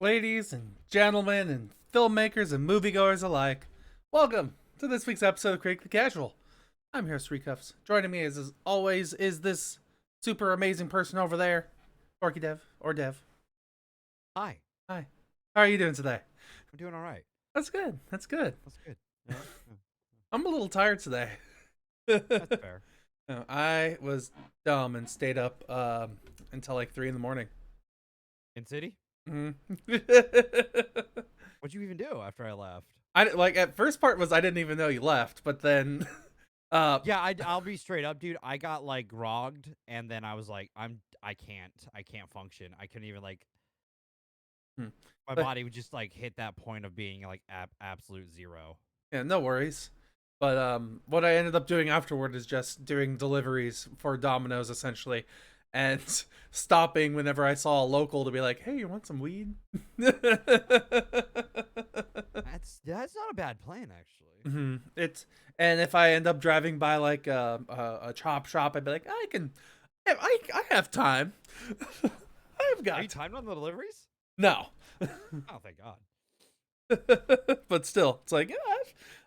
Ladies and gentlemen and filmmakers and moviegoers alike, welcome to this week's episode of Critic the Casual. I'm here, Cuffs. Joining me as always is this super amazing person over there, Dorkydev or Dev. Hi, Hi. How are you doing today? I'm doing all right. That's good. That's good. That's good. Yeah, yeah. I'm a little tired today. That's fair. No, I was dumb and stayed up until like 3 in the morning. In city, Mhm. what'd you even do after I left? I like at first part was I didn't even know you left, but then Yeah, I'll be straight up, dude. I got like grogged, and then I was like, I can't function. I couldn't even like, hmm. my But body would just like hit that point of being like absolute zero. yeah, no worries. But what I ended up doing afterward is just doing deliveries for Domino's essentially, and stopping whenever I saw a local to be like, "Hey, you want some weed?" That's not a bad plan, actually. It's and if I end up driving by like a chop shop, I'd be like, I have time. I've Are you got time. timed on the deliveries? No. Oh, thank God. But still, it's like, yeah,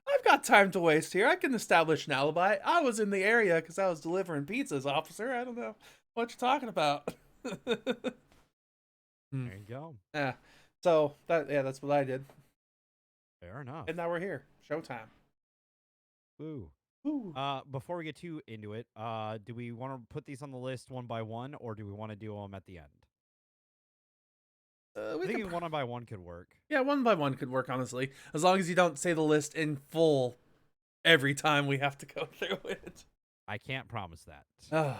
I've got time to waste here. I can establish an alibi. I was in the area because I was delivering pizzas, officer. I don't know what you're talking about. Hmm. There you go. Yeah. So that's what I did, Fair enough. and now we're here. Showtime. Woo. Ooh. Before we get too into it, do we want to put these on the list one by one, or do we want to do them at the end? I We could, think one by one could work. yeah, one by one could work honestly, as long as you don't say the list in full every time we have to go through it. I can't promise that.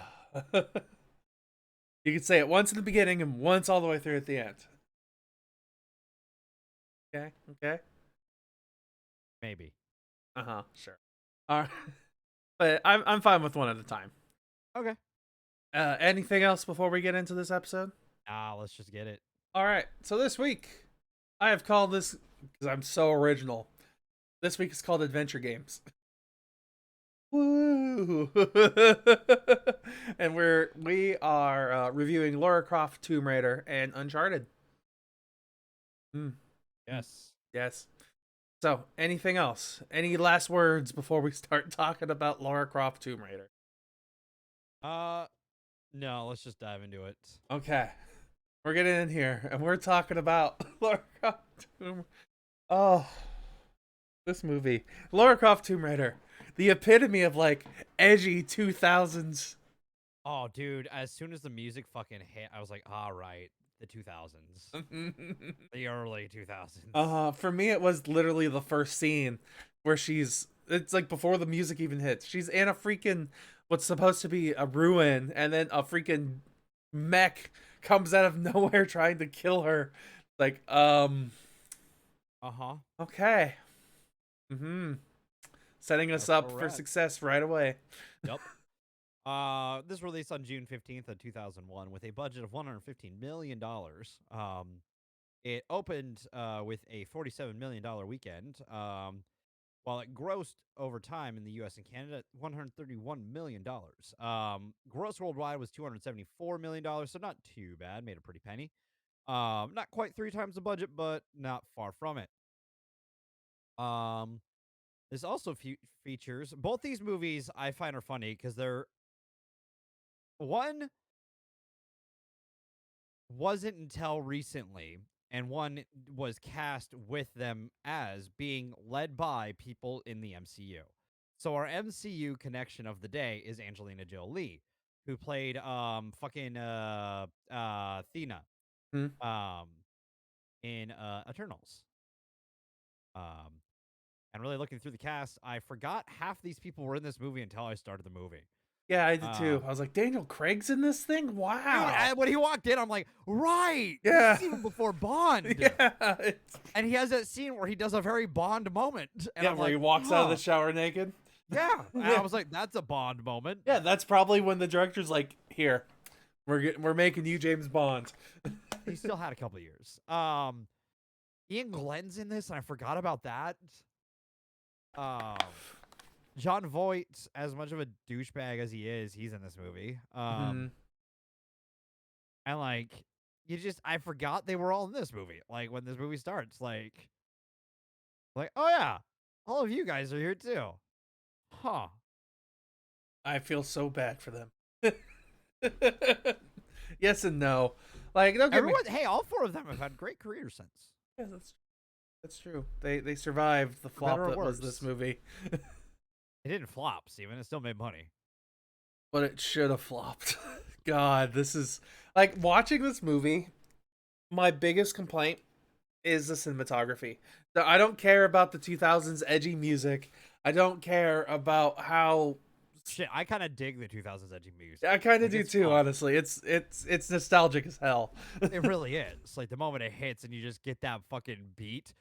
You could say it once in the beginning and once all the way through at the end. Okay. Okay. Maybe. Sure. All right. But I'm fine with one at a time. Okay. Anything else before we get into this episode? Let's just get it. All right. So this week, I have called this because I'm so original. This week is called Adventure Games. Woo! And we are reviewing Lara Croft, Tomb Raider, and Uncharted. Mm. Yes. Yes. So, anything else? Any last words before we start talking about Lara Croft, Tomb Raider? No, let's just dive into it. Okay. We're getting in here, and we're talking about Lara Croft Tomb. Oh, this movie, Lara Croft Tomb Raider, the epitome of like edgy 2000s. Oh, dude, as soon as the music fucking hit, I was like, all right, the 2000s. The early 2000s. For me, it was literally the first scene where it's like before the music even hits. She's in a freaking what's supposed to be a ruin, and then a freaking mech comes out of nowhere trying to kill her. Like, Uh-huh. okay. Setting us That's where up we're for at. success right away. Yep. This released on June 15th of 2001 with a budget of $115 million. It opened with a $47 million weekend. While it grossed over time in the U.S. and Canada, $131 million. Gross worldwide was $274 million, so not too bad. Made a pretty penny. Not quite 3 times the budget, but not far from it. This also features both these movies. I find are funny because they're one wasn't until recently, and one was cast with them as being led by people in the MCU. So our MCU connection of the day is Angelina Jolie, who played fucking Athena Hmm. um in Eternals. And really looking through the cast, I forgot half these people were in this movie until I started the movie. Yeah, I did too. Um, I was like, Daniel Craig's in this thing? Wow. Dude, when he walked in, I'm like, right, this Yeah. is even before Bond. Yeah. And he has that scene where he does a very Bond moment. And Yeah, I'm where like, he walks out of the huh, shower naked. yeah. And Yeah. I was like, that's a Bond moment. Yeah, that's probably when the director's like, "Here, we're making you James Bond." He still had a couple of years. Ian Glenn's in this, and I forgot about that. Um, John Voight, as much of a douchebag as he is, he's in this movie. Mhm. And like, I forgot they were all in this movie. Like when this movie starts, like oh yeah, all of you guys are here too, huh? I feel so bad for them. Yes and no. Like, don't get me. Everyone, hey, all four of them have had great careers since, Yeah, that's true. They survived the for better flop or that was this worse. movie, It didn't flop, Steven. It still made money. but it should have flopped. God, this is like watching this movie. My biggest complaint is the cinematography. I don't care about the 2000s edgy music. I don't care about how. Shit, I kind of dig the 2000s edgy music. I kind of Like, do it's too. fun. Honestly, it's nostalgic as hell. It really is. Like the moment it hits and you just get that fucking beat.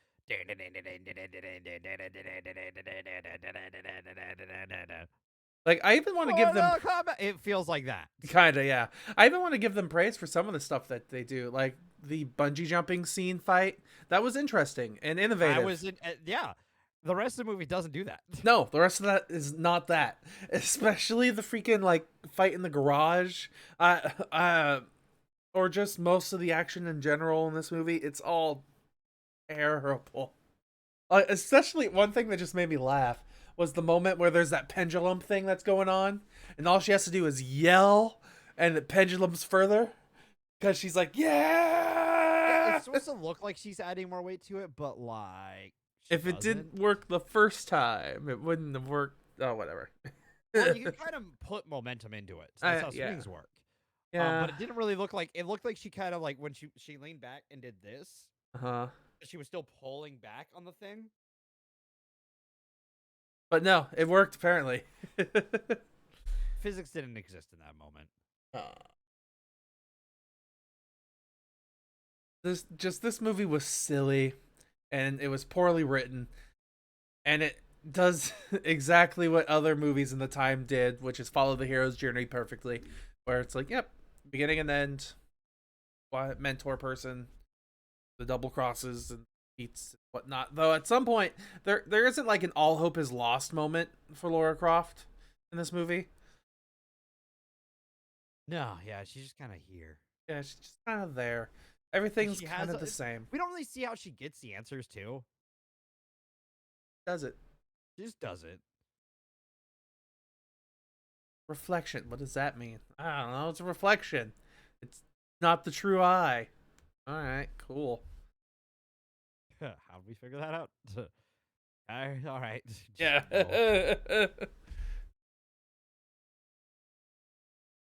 Like, I even want to give them Mortal Kombat. It feels like that. kind of, yeah. I even want to give them praise for some of the stuff that they do, like the bungee jumping scene fight. That was interesting and I innovative. was in, yeah. The rest of the movie doesn't do that. No, the rest of that is not that. Especially the freaking like fight in the garage, or just most of the action in general in this movie. It's all terrible. Especially one thing that just made me laugh was the moment where there's that pendulum thing that's going on, and all she has to do is yell, and it pendulums further because she's like, Yeah, "Yeah." it's supposed to look like she's adding more weight to it, but like she If it doesn't. didn't work the first time, it wouldn't have worked. Oh, whatever. Well, you can kind of put momentum into it. That's how Yeah, swings work. yeah. But it didn't really look like it looked like she kind of like when she leaned back and did this, Uh-huh. she was still pulling back on the thing. But no, it worked apparently. Physics didn't exist in that moment. This movie was silly, and it was poorly written, and it does exactly what other movies in the time did, which is follow the hero's journey perfectly, where it's like, yep, beginning and end, mentor person, the double crosses and beats and whatnot. Though at some point there isn't like an all hope is lost moment for Lara Croft in this movie. No, yeah, she's just kind of here. Yeah, she's just kind of there. And Everything's she kind has. of the same. We don't really see how she gets the answers too. Does it? She just does it. Reflection. What does that mean? I don't know. It's a reflection. It's not the true eye. All right, cool. How did we figure that out? All right. Yeah.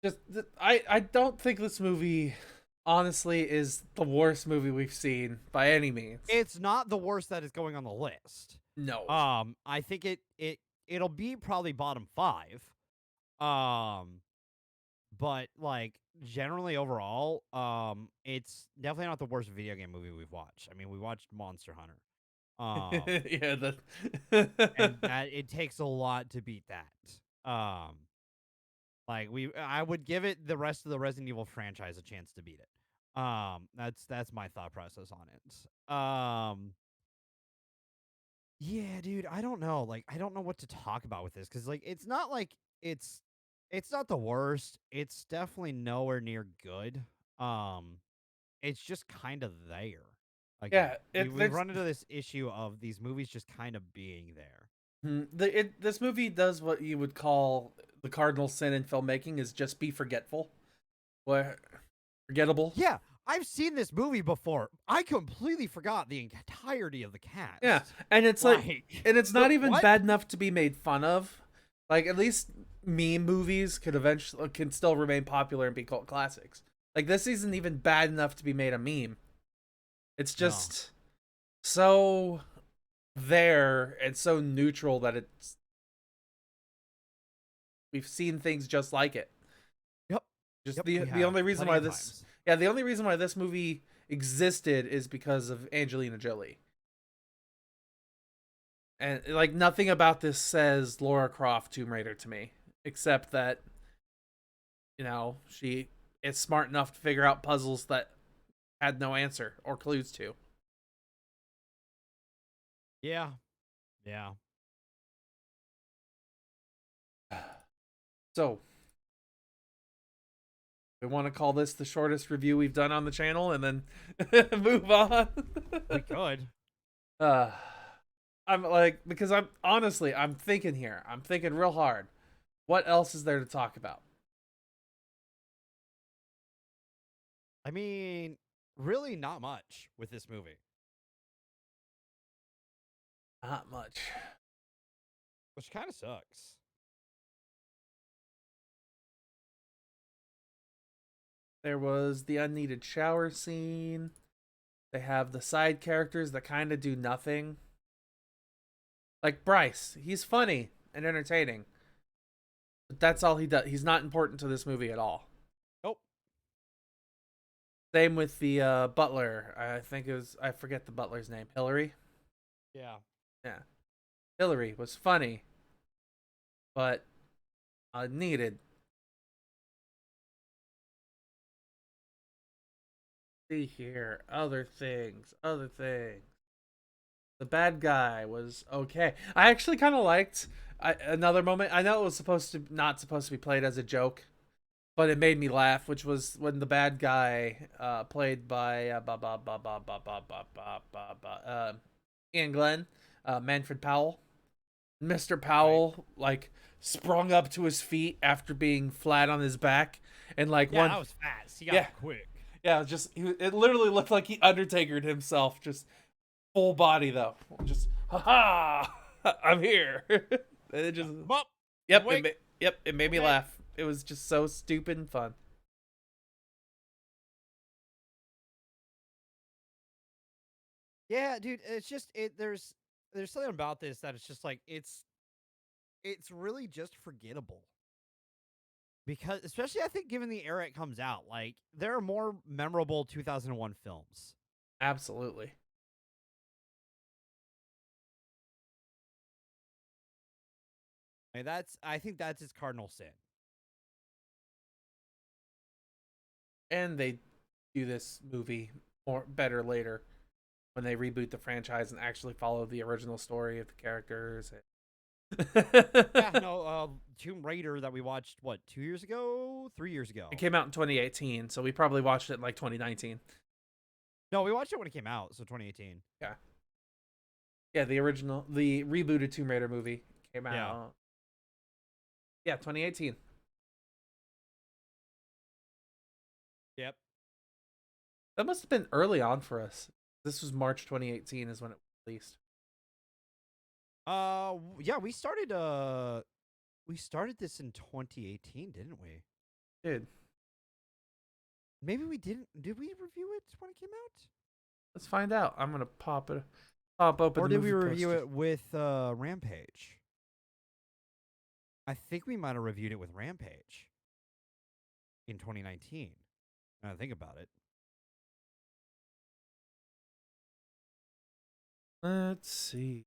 Just I don't think this movie honestly is the worst movie we've seen by any means. It's not the worst that is going on the list. No. I think it'll be probably bottom 5. But like generally overall, it's definitely not the worst video game movie we've watched. I mean, we watched Monster Hunter. Yeah, And that it takes a lot to beat that. Like I would give it the rest of the Resident Evil franchise a chance to beat it. That's my thought process on it. Yeah, dude, I don't know. Like, I don't know what to talk about with this because, like, it's not like it's not the worst. It's definitely nowhere near good. Um, it's just kind of there. Again, yeah, we run into this issue of these movies just kind of being there. this movie does what you would call the cardinal sin in filmmaking is just be forgetful. Where forgettable. Yeah, I've seen this movie before. I completely forgot the entirety of the cast. Yeah, and it's like and it's not even what? bad enough to be made fun of. Like at least meme movies can still remain popular and be cult classics. Like this isn't even bad enough to be made a meme. It's just so there and so neutral that we've seen things just like it. Yep. Just Yep, the only reason why the only reason why this movie existed is because of Angelina Jolie. And like nothing about this says Lara Croft Tomb Raider to me, except that she is smart enough to figure out puzzles that had no answer or clues to. Yeah. Yeah. So, We want to call this the shortest review we've done on the channel and then move on. We could. uh, I'm like, because I'm honestly, I'm thinking here. I'm thinking real hard. What else is there to talk about? I mean, really not much with this movie, Not much. which kind of sucks. There was the unneeded shower scene. They have the side characters that kind of do nothing. Like Bryce, he's funny and entertaining. But that's all he does. He's not important to this movie at all. Nope. Same with the butler. I think it was, I forget the butler's name. Hillary? Yeah. Yeah. Hillary was funny, but needed. See here. Other things. Other things. The bad guy was okay. I actually kind of liked another moment. I know it was supposed to not supposed to be played as a joke, but it made me laugh, which was when the bad guy, played by Ian Glenn, Manfred Powell. Mr. Right. Powell like sprung up to his feet after being flat on his back, and like Yeah, one, that was fast. He got yeah, up quick. yeah, just it literally looked like he Undertakered himself, just full body though, just ha ha, I'm here. And it just, Come up. yep, Wait. yep, it made me Okay. laugh. It was just so stupid and fun. Yeah, dude. It's just there's something about this that it's just like it's really just forgettable. Because especially I think given the era it comes out, like there are more memorable 2001 films. Absolutely. Like I think that's its cardinal sin. And they do this movie more better later when they reboot the franchise and actually follow the original story of the characters. Yeah, no, Tomb Raider that we watched what 2 years ago, 3 years ago. It came out in 2018, so we probably watched it in like 2019. No, we watched it when it came out, so 2018. Yeah, yeah, the original, the rebooted Tomb Raider movie came Yeah. out. Yeah, 2018. Yep. That must have been early on for us. This was March 2018 is when it was released. Yeah, we started this in 2018, didn't we? Dude, Maybe we didn't. Did we review it when it came out? let's find out. I'm gonna pop open Or the did we movie review poster. it with Rampage? I think we might have reviewed it with Rampage in 2019. Now I think about it. Let's see.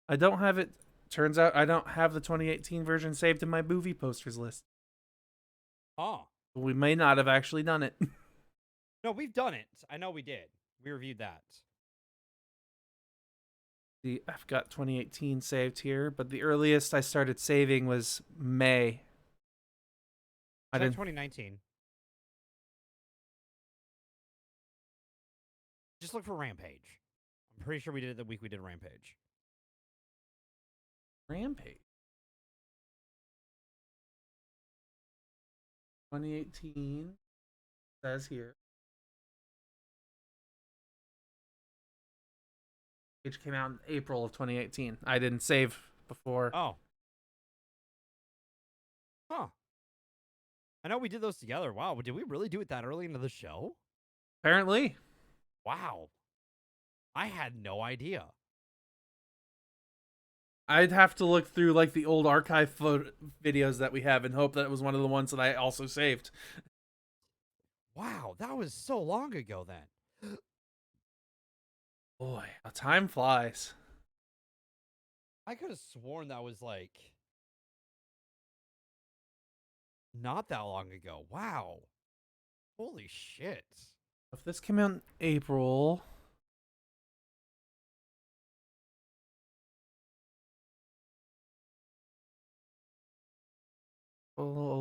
I don't have it. Turns out I don't have the 2018 version saved in my movie posters list. Oh. We may not have actually done it. No, we've done it. I know we did. We reviewed that. I've got 2018 saved here, but the earliest I started saving was May. I Said didn't. 2019. Just look for Rampage. I'm pretty sure we did it the week we did Rampage. Rampage. 2018 says here. Which came out in April of 2018. I didn't save before. Oh. Huh. I know we did those together. Wow. Did we really do it that early into the show? Apparently. Wow. I had no idea. I'd have to look through like the old archive videos that we have and hope that it was one of the ones that I also saved. Wow. That was so long ago then. Boy, how time flies. I could have sworn that was like not that long ago. Wow. Holy shit. If this came out in April,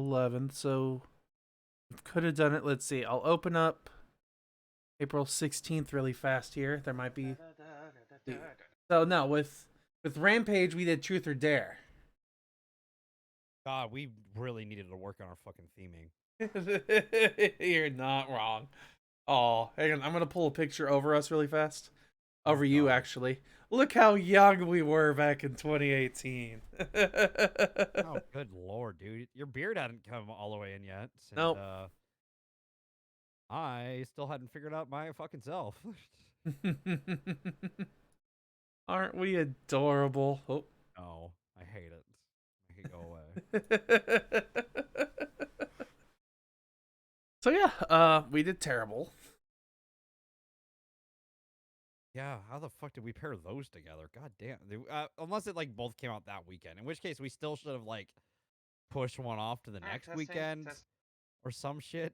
11th, so could have done it. Let's see. I'll open up April 16th really fast here. There might be. So no, with Rampage we did Truth or Dare. God, we really needed to work on our fucking theming. You're not wrong. Oh, hang on. I'm gonna pull a picture over us really fast. Over you, God. actually. Look how young we were back in 2018. Oh, good lord, dude. Your beard hadn't come all the way in yet. And, Nope. I still hadn't figured out my fucking self. Aren't we adorable? Oh. Oh, I hate it. Make it go away. So yeah, we did terrible. Yeah, how the fuck did we pair those together? God damn. Unless it like both came out that weekend, in which case we still should have like pushed one off to the next weekend or some shit.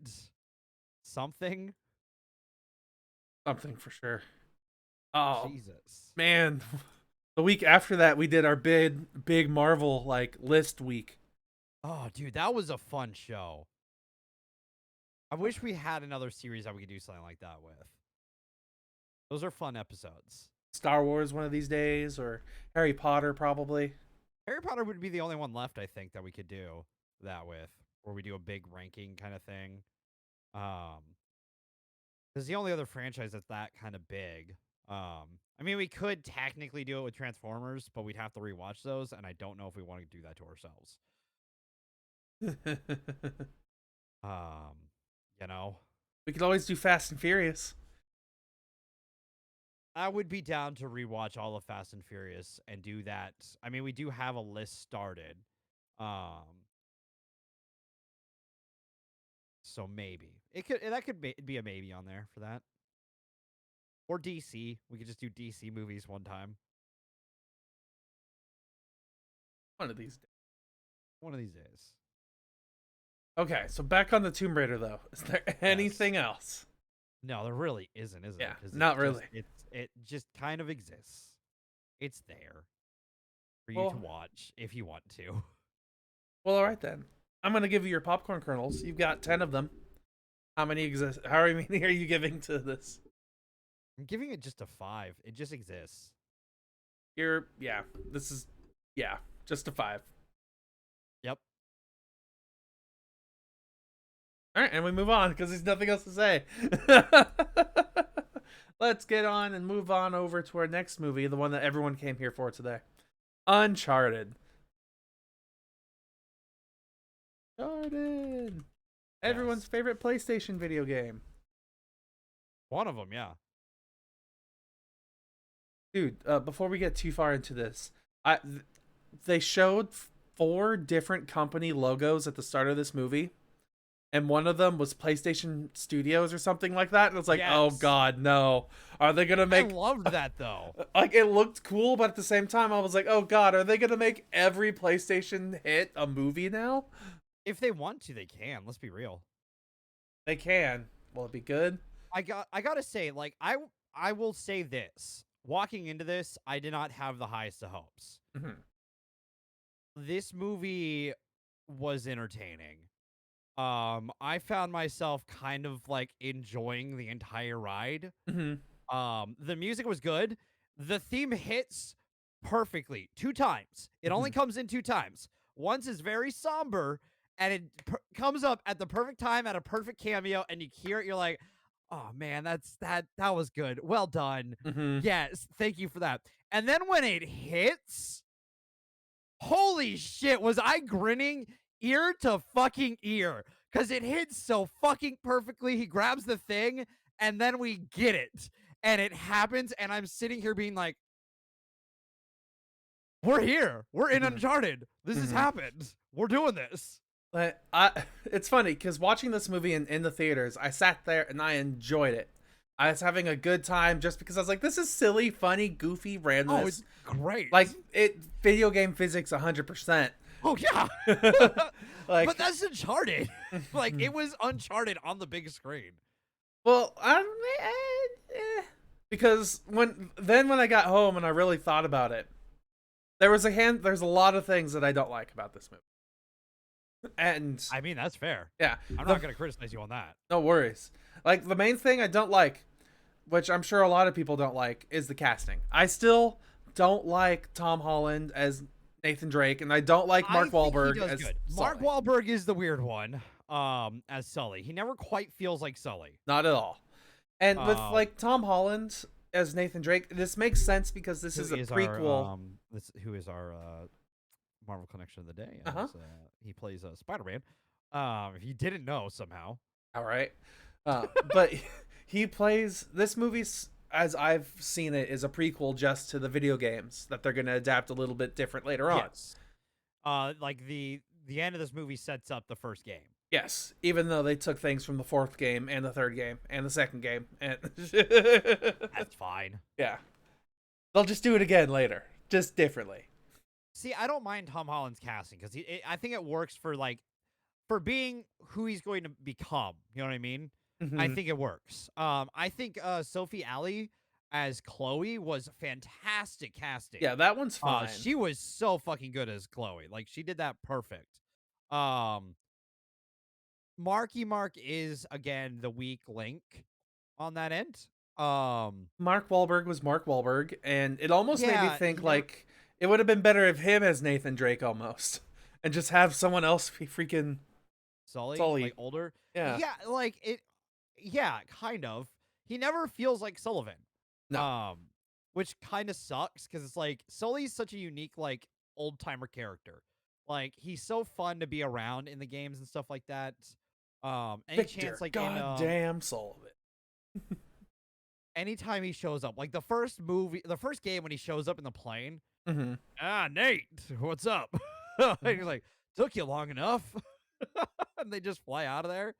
Something Something for sure. Oh Jesus. man, the week after that we did our big Marvel like list week. Oh, dude, that was a fun show. I wish we had another series that we could do something like that with. Those are fun episodes. Star Wars one of these days, or Harry Potter probably. Harry Potter would be the only one left, I think, that we could do that with, where we do a big ranking kind of thing. Because the only other franchise that's that kind of big. I mean, we could technically do it with Transformers, but we'd have to rewatch those, and I don't know if we want to do that to ourselves. You know, we could always do Fast and Furious. I would be down to rewatch all of Fast and Furious and do that. I mean, we do have a list started. So maybe that could be a maybe on there for that. Or DC. We could just do DC movies one time. One of these days. One of these days. Okay, so back on the Tomb Raider though. Is there anything else? No, there really isn't, is Yeah, it? not really. It just kind of exists. It's there for you to watch if you want to. Well, all right then. I'm gonna give you your popcorn kernels. You've got 10 of them. How many exist? How many are you giving to this? I'm giving it just a 5. It just exists. This is just a 5. Yep. All right, and we move on because there's nothing else to say. Let's get on and move on over to our next movie, the one that everyone came here for today. Uncharted. Everyone's favorite PlayStation video game. One of them, yeah. Dude, before we get too far into this, they showed 4 different company logos at the start of this movie, and one of them was PlayStation Studios or something like that. And it's like, oh god, no. Are they gonna make? I loved that though. Like, it looked cool, but at the same time, I was like, oh god, are they gonna make every PlayStation hit a movie now? If they want to, they can. Let's be real. They can. Will it be good? I gotta say, like, I will say this. Walking into this, I did not have the highest of hopes. Mm-hmm. This movie was entertaining. I found myself kind of like enjoying the entire ride. Mm-hmm. The music was good. The theme hits perfectly 2 times. It only comes in 2 times. Once is very somber, and it comes up at the perfect time at a perfect cameo, and you hear it. You're like, oh man, that was good. Well done. Mm-hmm. Yes, thank you for that. And then when it hits, holy shit, was I grinning ear to fucking ear, because it hits so fucking perfectly. He grabs the thing, and then we get it, and it happens, and I'm sitting here being like, we're here. We're in Uncharted. This has happened. We're doing this. But it's funny because watching this movie in the theaters, I sat there and I enjoyed it. I was having a good time just because I was like, this is silly, funny, goofy, randomness. Oh, it's great. Like, video game physics 100%. Oh, yeah. Like, but that's Uncharted. Like, it was Uncharted on the big screen. Well, because when I got home and I really thought about it, there's a lot of things that I don't like about this movie. And I mean, that's fair. yeah, I'm the not gonna criticize you on that. no worries. Like the main thing I don't like, which I'm sure a lot of people don't like, is the casting. I still don't like Tom Holland as Nathan Drake, and I don't like I Mark think he Wahlberg does as good. Mark Sully. Wahlberg is the weird one. As Sully, he never quite feels like Sully. Not at all. And with Um, like Tom Holland as Nathan Drake, this makes sense because this who is a is our prequel. Marvel connection of the day? Uh huh. As he plays Spider-Man. If you didn't know somehow. All right. But he plays this movie, as I've seen it, is a prequel just to the video games that they're going to adapt a little bit different later on. Yes. Like the end of this movie sets up the first game. Yes, even though they took things from the fourth game and the third game and the second game, and That's fine. yeah, they'll just do it again later, just differently. See, I don't mind Tom Holland's casting because I think it works for being who he's going to become. You know what I mean? I Mm-hmm. think it works. I think Sophie Ali as Chloe was fantastic casting. Yeah, that one's fine. She was so fucking good as Chloe. Like she did that perfect. Um, Marky Mark is again the weak link on that end. Um, Mark Wahlberg was Mark Wahlberg, and it almost made me yeah, think like it would have been better if him as Nathan Drake almost, and just have someone else be freaking Sully, Sully. like older. Yeah, Yeah, like it. Yeah, kind of. He never feels like Sullivan. no, Um, which kind of sucks because it's like Sully's such a unique like old timer character. Like he's so fun to be around in the games and stuff like that. Any Victor, chance like in goddamn Sullivan. anytime he shows up, like the first game when he shows up in the plane. Mm-hmm. Nate, what's up? And he's like, took you long enough, and they just fly out of there,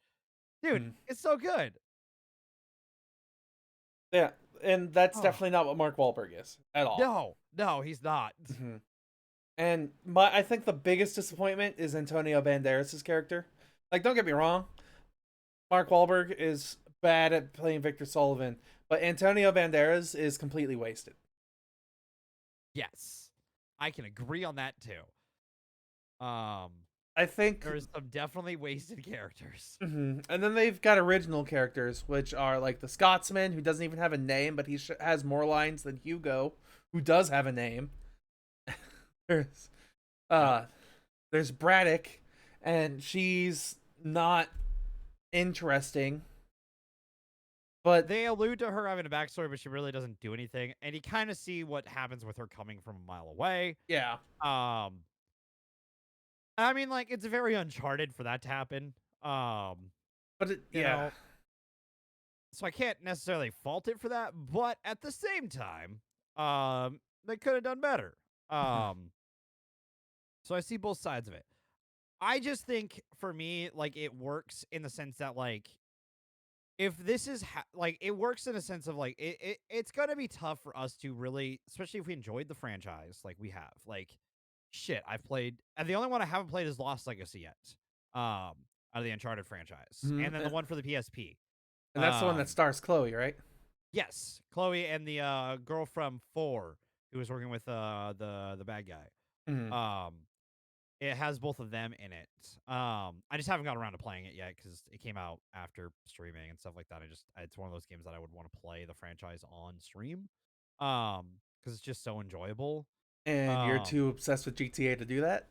dude. Mm-hmm. It's so good. Yeah, and that's Oh definitely not what Mark Wahlberg is at all. no, no, he's not. Mm-hmm. And I think the biggest disappointment is Antonio Banderas' character. Like, don't get me wrong, Mark Wahlberg is bad at playing Victor Sullivan, but Antonio Banderas is completely wasted. Yes, I can agree on that too. I think, There's some definitely wasted characters. and then they've got original characters, which are like the Scotsman, who doesn't even have a name, but he has more lines than Hugo, who does have a name. There's, Yep. uh, there's Braddock, and she's not interesting, but They allude to her having a backstory, but she really doesn't do anything, and you kind of see what happens with her coming from a mile away. yeah, Um, I mean, like it's very Uncharted for that to happen. but You yeah, know, so I can't necessarily fault it for that, but at the same time, they could have done better. Um, so I see both sides of it. I just think for me, like it works in the sense that like if this is like it works in a sense of like it's gonna be tough for us to really, especially if we enjoyed the franchise like we have. Like shit, I've played, and the only one I haven't played is Lost Legacy yet. Out of the Uncharted franchise, Mhm. and then the one for the PSP. And that's the one that Um, stars Chloe, right? yes, Chloe and the girl from Four who was working with the bad guy. Mm. Um, it has both of them in it. I just haven't got around to playing it yet because it came out after streaming and stuff like that. It's one of those games that I would want to play the franchise on stream. Because it's just so enjoyable. And you're Um, too obsessed with GTA to do that?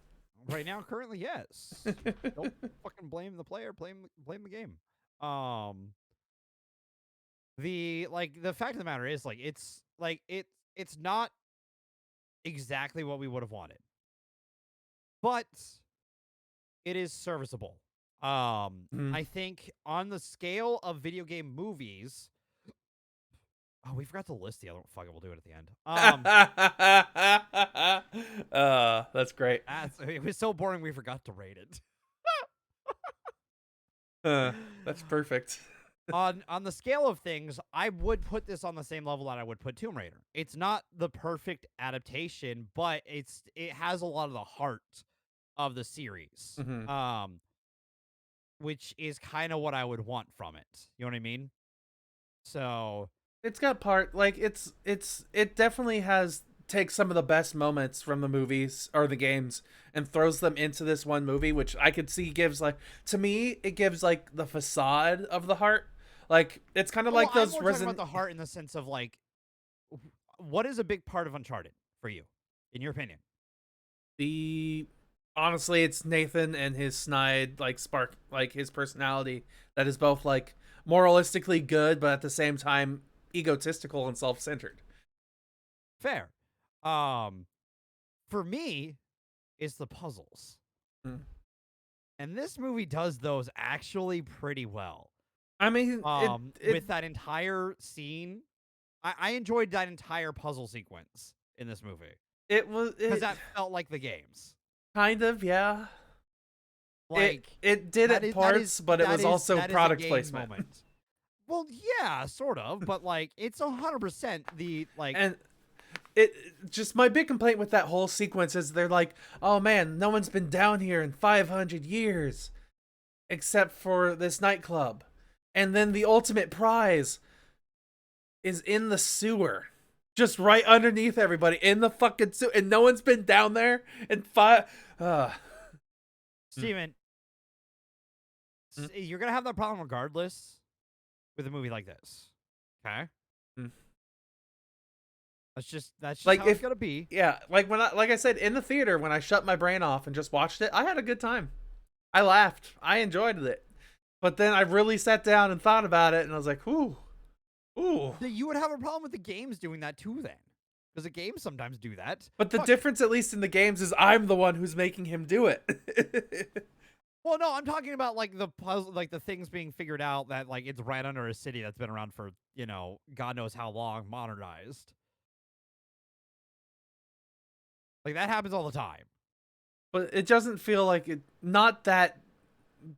right now, currently, yes. Don't fucking blame the player. Blame the game. Um, the fact of the matter is, it's not exactly what we would have wanted, but it is serviceable. Mhm. I think on the scale of video game movies, oh, we forgot to list the other. Fuck it, we'll do it at the end. That's great. It was so boring we forgot to rate it. Uh, that's perfect. On the scale of things, I would put this on the same level that I would put Tomb Raider. It's not the perfect adaptation, but it has a lot of the heart of the series. Hmm. Which is kind of what I would want from it. You know what I mean? So It's got part like it definitely has takes some of the best moments from the movies or the games and throws them into this one movie, which I could see gives like, to me it gives like the facade of the heart. Like it's kind of Well, like I'm those more talking about the heart in the sense of like, what is a big part of Uncharted for you, in your opinion? the honestly it's Nathan and his snide like spark, like his personality that is both like moralistically good but at the same time egotistical and self-centered. Fair. Um, for me, it's the puzzles. Mm. And this movie does those actually pretty well. I mean, With that entire scene, I enjoyed that entire puzzle sequence in this movie it was because it that felt like the games. kind of, yeah. Like It did that at is that is parts, but it that was is also that is a product games placement. moment. Well, yeah, sort of, but like it's 100% the like. And it just my big complaint with that whole sequence is they're like, "Oh man, no one's been down here in 500 years except for this nightclub." And then the ultimate prize is in the sewer. Just right underneath everybody in the fucking sewer, and no one's been down there in five. Steven, Mm. you're gonna have that problem regardless with a movie like this. Okay, Mm. that's just Like how it's if gonna be. yeah, like when like I said in the theater when I shut my brain off and just watched it, I had a good time. I laughed. I enjoyed it. But then I really sat down and thought about it, and I was like, "Ooh, ooh." You would have a problem with the games doing that too, then, because the games sometimes do that. But the Fuck. difference, at least in the games, is I'm the one who's making him do it. Well, no, I'm talking about like the puzzle, like the things being figured out that like it's right under a city that's been around for God knows how long, modernized. Like that happens all the time. But it doesn't feel like it. Not that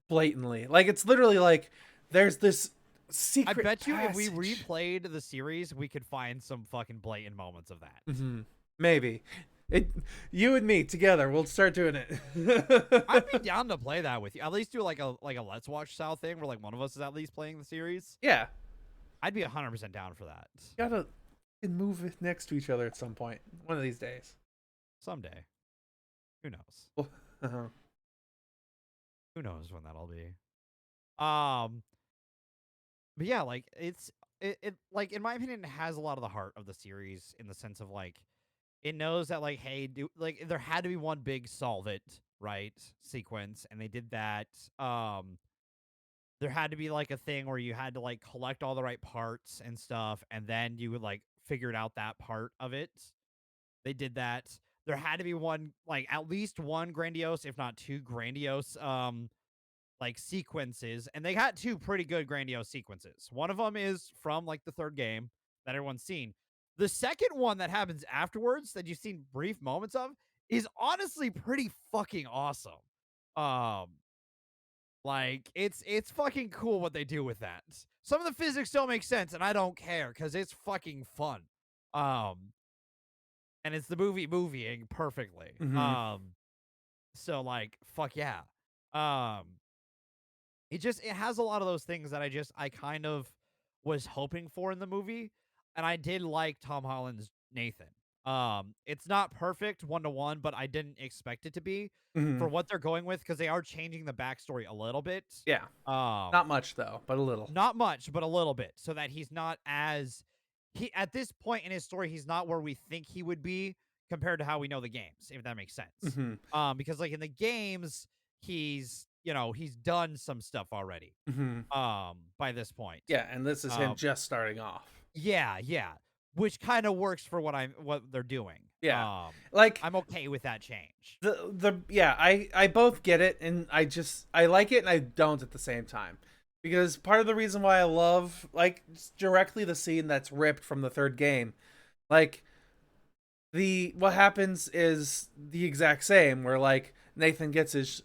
blatantly. Like it's literally like there's this I secret. bet you if we passage. replayed the series, we could find some fucking blatant moments of that. Mm-hmm. Maybe it. You and me together, we'll start doing it. I'd be down to play that with you. At least do like a let's watch style thing where like one of us is at least playing the series. Yeah, I'd be 100% down for that. gotta move it next to each other at some point. One of these days. Someday. Who knows? Uh-huh. Who knows when that'll be? Um, but yeah, like it like in my opinion, it has a lot of the heart of the series in the sense of like it knows that like hey, there had to be one big solve it right sequence, and they did that. There had to be like a thing where you had to like collect all the right parts and stuff, and then you would like figured out that part of it. They did that. There had to be one, like at least one grandiose, if not two grandiose, like sequences, and they got two pretty good grandiose sequences. One of them is from like the third game that everyone's seen. The second one that happens afterwards that you've seen brief moments of is honestly pretty fucking awesome. Um, like it's fucking cool what they do with that. Some of the physics don't make sense, and I don't care because it's fucking fun. And it's the movieing perfectly. Mm-hmm. So like fuck yeah. Um, it has a lot of those things that I kind of was hoping for in the movie, and I did like Tom Holland's Nathan. It's not perfect 1-to-1, but I didn't expect it to be Mm-hmm. for what they're going with because they are changing the backstory a little bit. Yeah, not much though, but a little. Not much, but a little bit, so that he's not as he at this point in his story, he's not where we think he would be compared to how we know the games, if that makes sense. Mm-hmm. Because like in the games, he's he's done some stuff already. Mm-hmm. By this point. Yeah, and this is him just starting off. Yeah, yeah. Which kind of works for what they're doing. Yeah, like I'm okay with that change. I both get it, and I like it and I don't at the same time, because part of the reason why I love like directly the scene that's ripped from the third game, like what happens is the exact same, where like Nathan gets his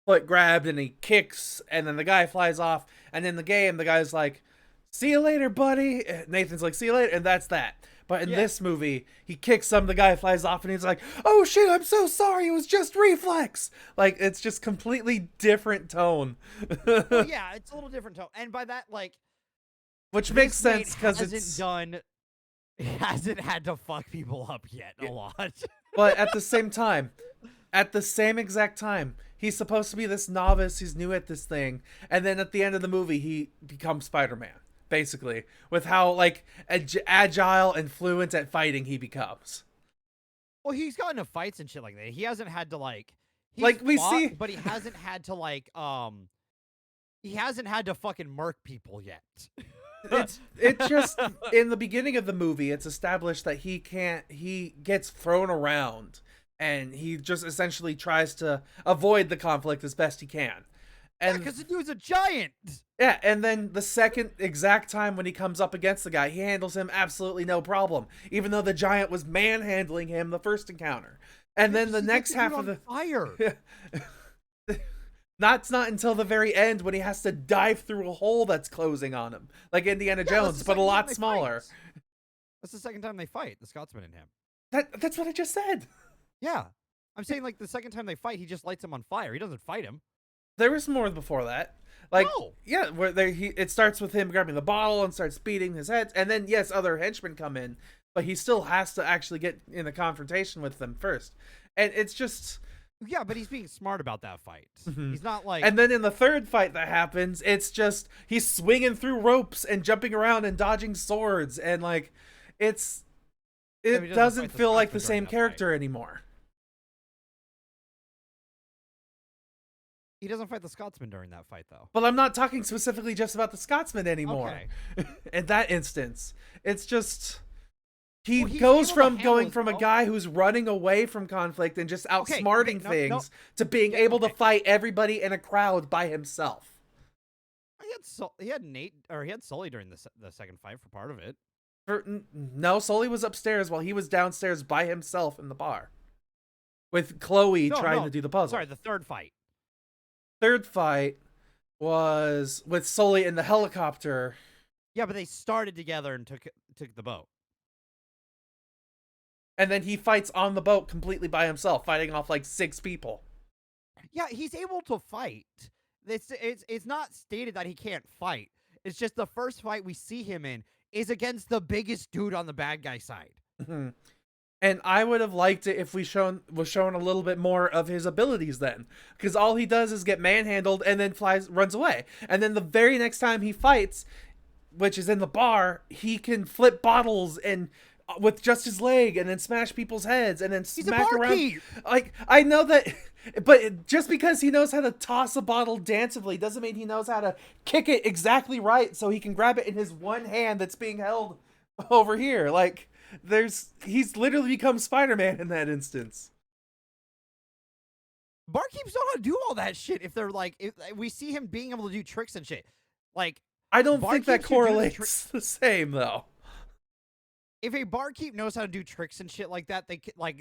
foot grabbed and he kicks, and then the guy flies off, and in the game the guy's like, "See you later, buddy." Nathan's like, "See you later," and that's that. But in this movie, he kicks him, the guy flies off, and he's like, "Oh shit, I'm so sorry, it was just reflex." Like, it's just completely different tone. Well, yeah, it's a little different tone. And by that, like, which makes sense because it's done He hasn't had to fuck people up yet a lot. But at the same time, at the same exact time, he's supposed to be this novice, he's new at this thing, and then at the end of the movie he becomes Spider-Man, basically, with how like agile and fluent at fighting he becomes. Well, he's gotten into fights and shit like that. He hasn't had to he's Like, we fought, see- but he hasn't had to he hasn't had to fucking murk people yet. It just, in the beginning of the movie, it's established that he gets thrown around and he just essentially tries to avoid the conflict as best he can. And because the dude's a giant. yeah, and then the second exact time when he comes up against the guy, he handles him absolutely no problem, even though the giant was manhandling him the first encounter. And then the next half of the fire. That's not until the very end when he has to dive through a hole that's closing on him, like Indiana Jones, but a lot smaller. That's the second time they fight, the Scotsman and him. That's what I just said. Yeah. I'm saying, like, the second time they fight, he just lights him on fire. He doesn't fight him. There was more before that. Like, No. yeah, where it starts with him grabbing the bottle and starts beating his head, and then, yes, other henchmen come in, but he still has to actually get in a confrontation with them first. And it's just... Yeah, but he's being smart about that fight. Mhm. He's not like... And then in the third fight that happens, it's just he's swinging through ropes and jumping around and dodging swords, and like it doesn't feel like the same character anymore. He doesn't fight the Scotsman during that fight, though. But I'm not talking specifically just about the Scotsman anymore. Okay. In that instance, it's just he Well, he's goes able to from handle going his from a own- guy who's running away from conflict and just outsmarting no, things to being Yeah, able to okay. fight everybody in a crowd by himself. He had Nate, or he had Sully during the second fight for part of it. No, Sully was upstairs while he was downstairs by himself in the bar with Chloe trying to do the puzzle. Sorry, the third fight. Third fight was with Sully in the helicopter. Yeah, but they started together and took the boat. And then he fights on the boat completely by himself, fighting off like 6 people. Yeah, he's able to fight. It's not stated that he can't fight. It's just the first fight we see him in is against the biggest dude on the bad guy side. Mm-hmm. And I would have liked it if was shown a little bit more of his abilities then, because all he does is get manhandled and then runs away. And then the very next time he fights, which is in the bar, he can flip bottles and with just his leg and then smash people's heads and then smack around. Like, I know that, but just because he knows how to toss a bottle danceably doesn't mean he knows how to kick it exactly right so he can grab it in his one hand that's being held over here. Like, he's literally become Spider-Man in that instance. Barkeeps know how to do all that shit. If they're like, if we see him being able to do tricks and shit. Like, I don't think that barkeeps who do correlates the same though. If a barkeep knows how to do tricks and shit like that,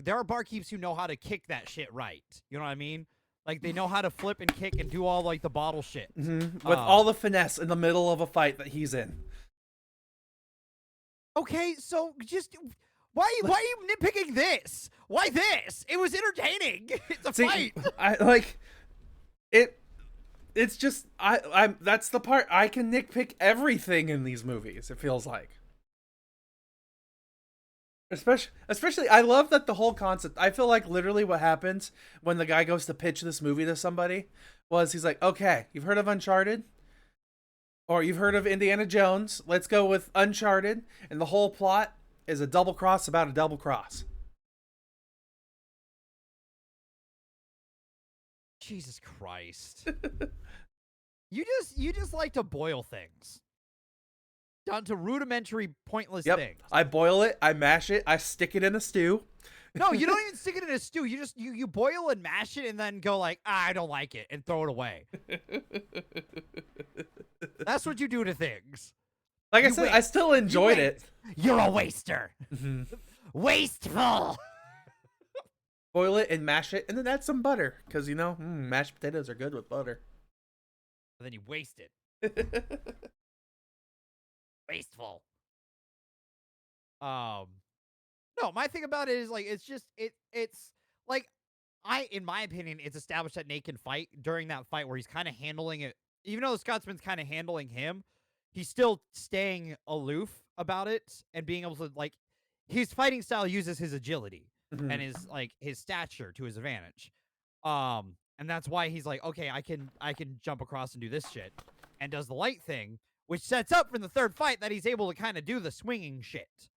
there are barkeeps who know how to kick that shit right. You know what I mean? Like, they know how to flip and kick and do all like the bottle shit With all the finesse in the middle of a fight that he's in. Okay, so just why are you nitpicking this? Why this? It was entertaining. It's a fight. I like it. It's just I'm that's the part I can nitpick everything in these movies. It feels like. Especially, I love that the whole concept. I feel like literally what happens when the guy goes to pitch this movie to somebody was he's like, okay, you've heard of Uncharted? Or you've heard of Indiana Jones? Let's go with Uncharted. And the whole plot is a double cross about a double cross. Jesus Christ. You just like to boil things down to rudimentary, pointless things. I boil it, I mash it, I stick it in a stew. No, you don't even stick it in a stew. You just you boil and mash it and then go like, I don't like it, and throw it away. That's what you do to things. Like I said, I still enjoyed it. You're a waster. Wasteful. Boil it and mash it, and then add some butter, because mashed potatoes are good with butter. And then you waste it. Wasteful. No, my thing about it is like it's like in my opinion, it's established that Nate can fight during that fight where he's kind of handling it. Even though the Scotsman's kind of handling him, he's still staying aloof about it and being able to like his fighting style uses his agility Mhm. and his stature to his advantage. And that's why he's like, okay, I can jump across and do this shit, and does the light thing, which sets up for the third fight that he's able to kind of do the swinging shit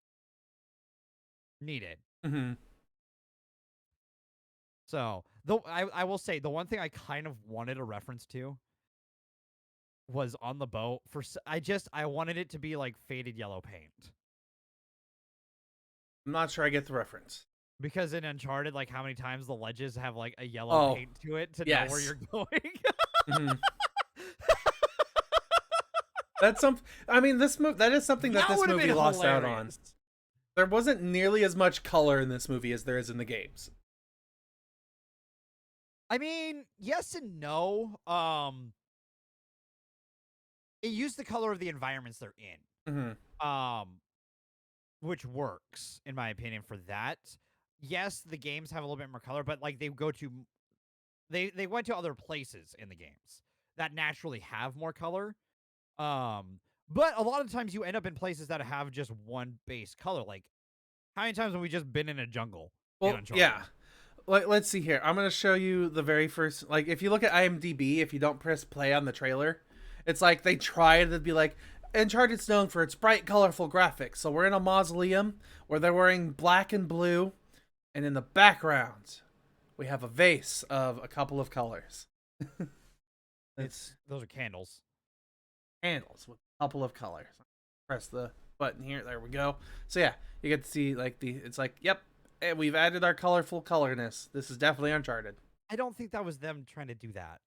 needed. Mhm. So, though I will say the one thing I kind of wanted a reference to was on the boat. I wanted it to be like faded yellow paint. I'm not sure I get the reference. Because in Uncharted, like how many times the ledges have like a yellow Oh, paint to it to know where yes. you're going. Mhm. That's some. I mean, that is something that That this would have movie been lost out on. hilarious. There wasn't nearly as much color in this movie as there is in the games. I mean, yes and no. It used the color of the environments they're in. Mhm. Which works in my opinion for that. Yes, the games have a little bit more color, but like they went to other places in the games that naturally have more color. But a lot of times you end up in places that have just one base color. Like how many times have we just been in a jungle in Well, Uncharted? yeah. Let's see here. I'm gonna show you the very first. Like, if you look at IMDb, if you don't press play on the trailer, it's like they try to be like, Uncharted's known for its bright, colorful graphics. So we're in a mausoleum where they're wearing black and blue, and in the background, we have a vase of a couple of colors. It's Those are candles. candles with a couple of colors. Press the button here. There we go. So yeah, you get to see like it's like, yep, and we've added our colorful colorness. This is definitely Uncharted. I don't think that was them trying to do that.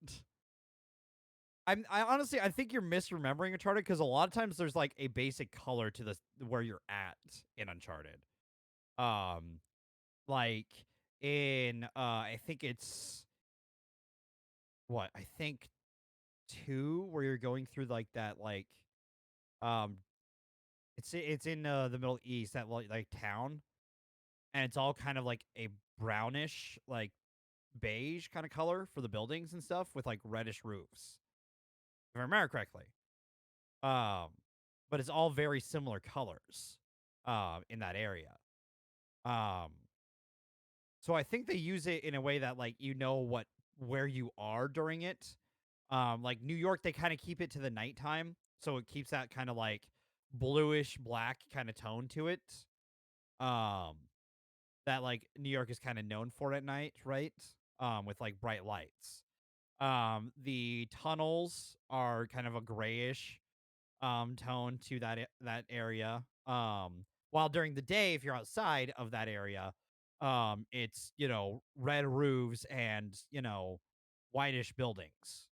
I honestly I think you're misremembering Uncharted because a lot of times there's like a basic color to the where you're at in Uncharted. Um, like in I think it's what I think two where you're going through like that um it's in the Middle East that like town, and it's all kind of like a brownish like beige kind of color for the buildings and stuff with like reddish roofs if I remember correctly. Um, but it's all very similar colors in that area. Um, so I think they use it in a way that like you know what where you are during it. Like New York, they kind of keep it to the nighttime, so it keeps that kind of like bluish black kind of tone to it. Um, that like New York is kind of known for at night, right? With like bright lights. The tunnels are kind of a grayish tone to that area. While during the day, if you're outside of that area, it's red roofs and whitish buildings,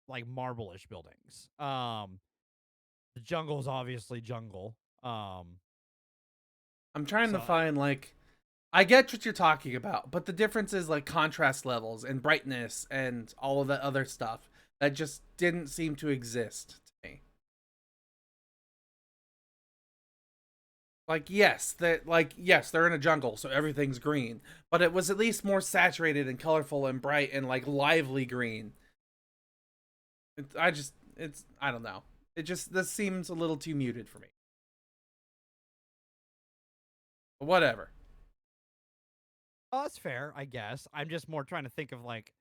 like marble-ish buildings. The jungle is obviously jungle. I'm trying So to find like I get what you're talking about, but the difference is like contrast levels and brightness and all of that other stuff that just didn't seem to exist to me. Like yes, they're in a jungle, so everything's green, but it was at least more saturated and colorful and bright and like lively green. It's I don't know. This seems a little too muted for me. But whatever. oh, that's fair, I guess. I'm just more trying to think of like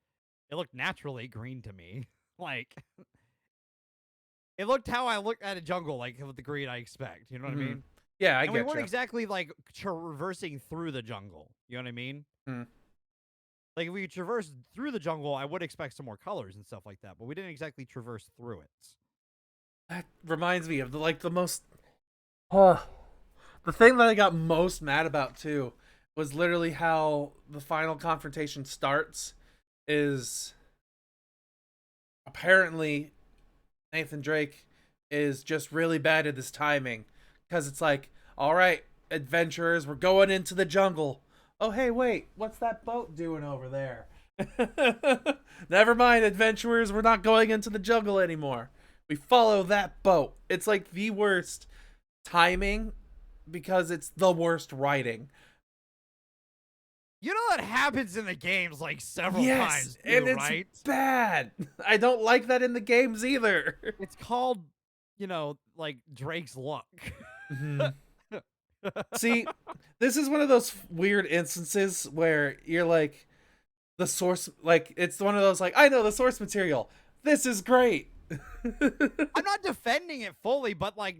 it looked naturally green to me. Like it looked how I look at a jungle, like with the green I expect. You know what I Hmm. mean? Yeah, I And we get weren't you. exactly like traversing through the jungle. You know what I mean? Hmm. Like if we traversed through the jungle, I would expect some more colors and stuff like that. But we didn't exactly traverse through it. That reminds me of the most. Oh, the thing that I got most mad about too was literally how the final confrontation starts. Is apparently Nathan Drake is just really bad at his timing because it's like, all right, adventurers, we're going into the jungle. Oh, hey, wait, what's that boat doing over there? Never mind, adventurers, we're not going into the jungle anymore. We follow that boat. It's like the worst timing because it's the worst writing. You know that happens in the games like several Yes, times and too, it's right? bad. I don't like that in the games either. It's called, like Drake's luck. Mhm. See, this is one of those weird instances where you're like, the source, like, it's one of those, like, I know the source material. This is great. I'm not defending it fully, but like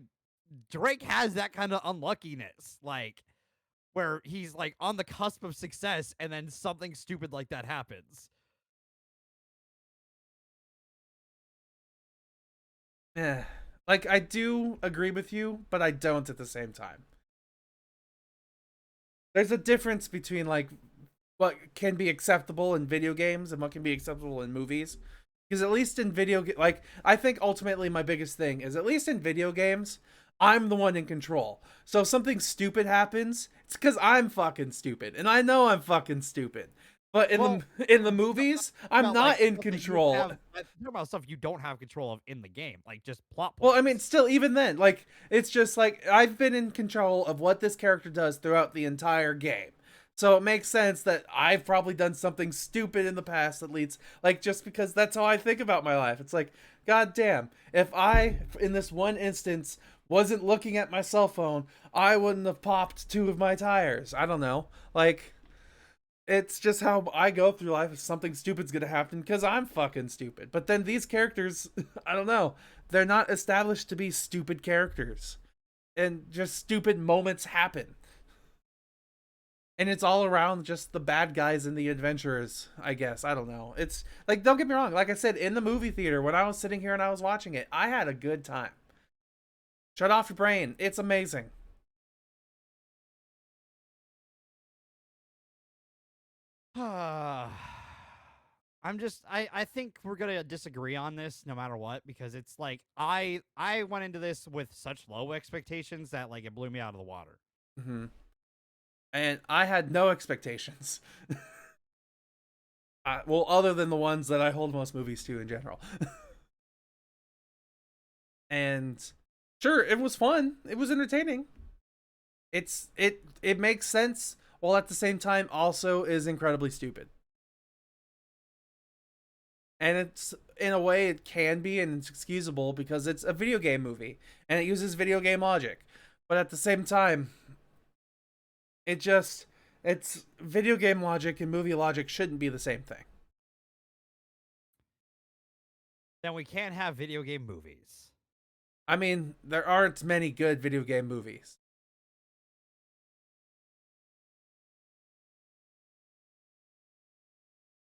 Drake has that kind of unluckiness, like where he's like on the cusp of success and then something stupid like that happens. Yeah. Like, I do agree with you, but I don't at the same time. There's a difference between, like, what can be acceptable in video games and what can be acceptable in movies. Because at least in like, I think ultimately my biggest thing is, at least in video games, I'm the one in control. So if something stupid happens, it's because I'm fucking stupid, and I know I'm fucking stupid. But Well, in the I'm not movies, talking I'm about like not in stuff that you control. have. I'm talking about stuff you don't have control of in the game, like just plot Well, I mean, points. still, even then, like, it's just like I've been in control of what this character does throughout the entire game. So it makes sense that I've probably done something stupid in the past that leads, like, just because that's how I think about my life. It's like, god damn, if I, in this one instance, wasn't looking at my cell phone, I wouldn't have popped two of my tires. I don't know. Like, it's just how I go through life. If something stupid's gonna happen, because I'm fucking stupid. But then these characters, I don't know, they're not established to be stupid characters, and just stupid moments happen. And it's all around just the bad guys and the adventurers, I guess. I don't know. It's like, don't get me wrong. Like I said, in the movie theater, when I was sitting here and I was watching it, I had a good time. Shut off your brain. It's amazing. I think we're gonna disagree on this no matter what, because it's like I went into this with such low expectations that like it blew me out of the water. Hmm. And I had no expectations. Well, other than the ones that I hold most movies to in general. And sure, it was fun. It was entertaining. It makes sense, while at the same time also is incredibly stupid. And it's, in a way, it can be, and it's excusable because it's a video game movie and it uses video game logic. But at the same time, it just, it's video game logic and movie logic shouldn't be the same thing. Then we can't have video game movies. I mean, there aren't many good video game movies.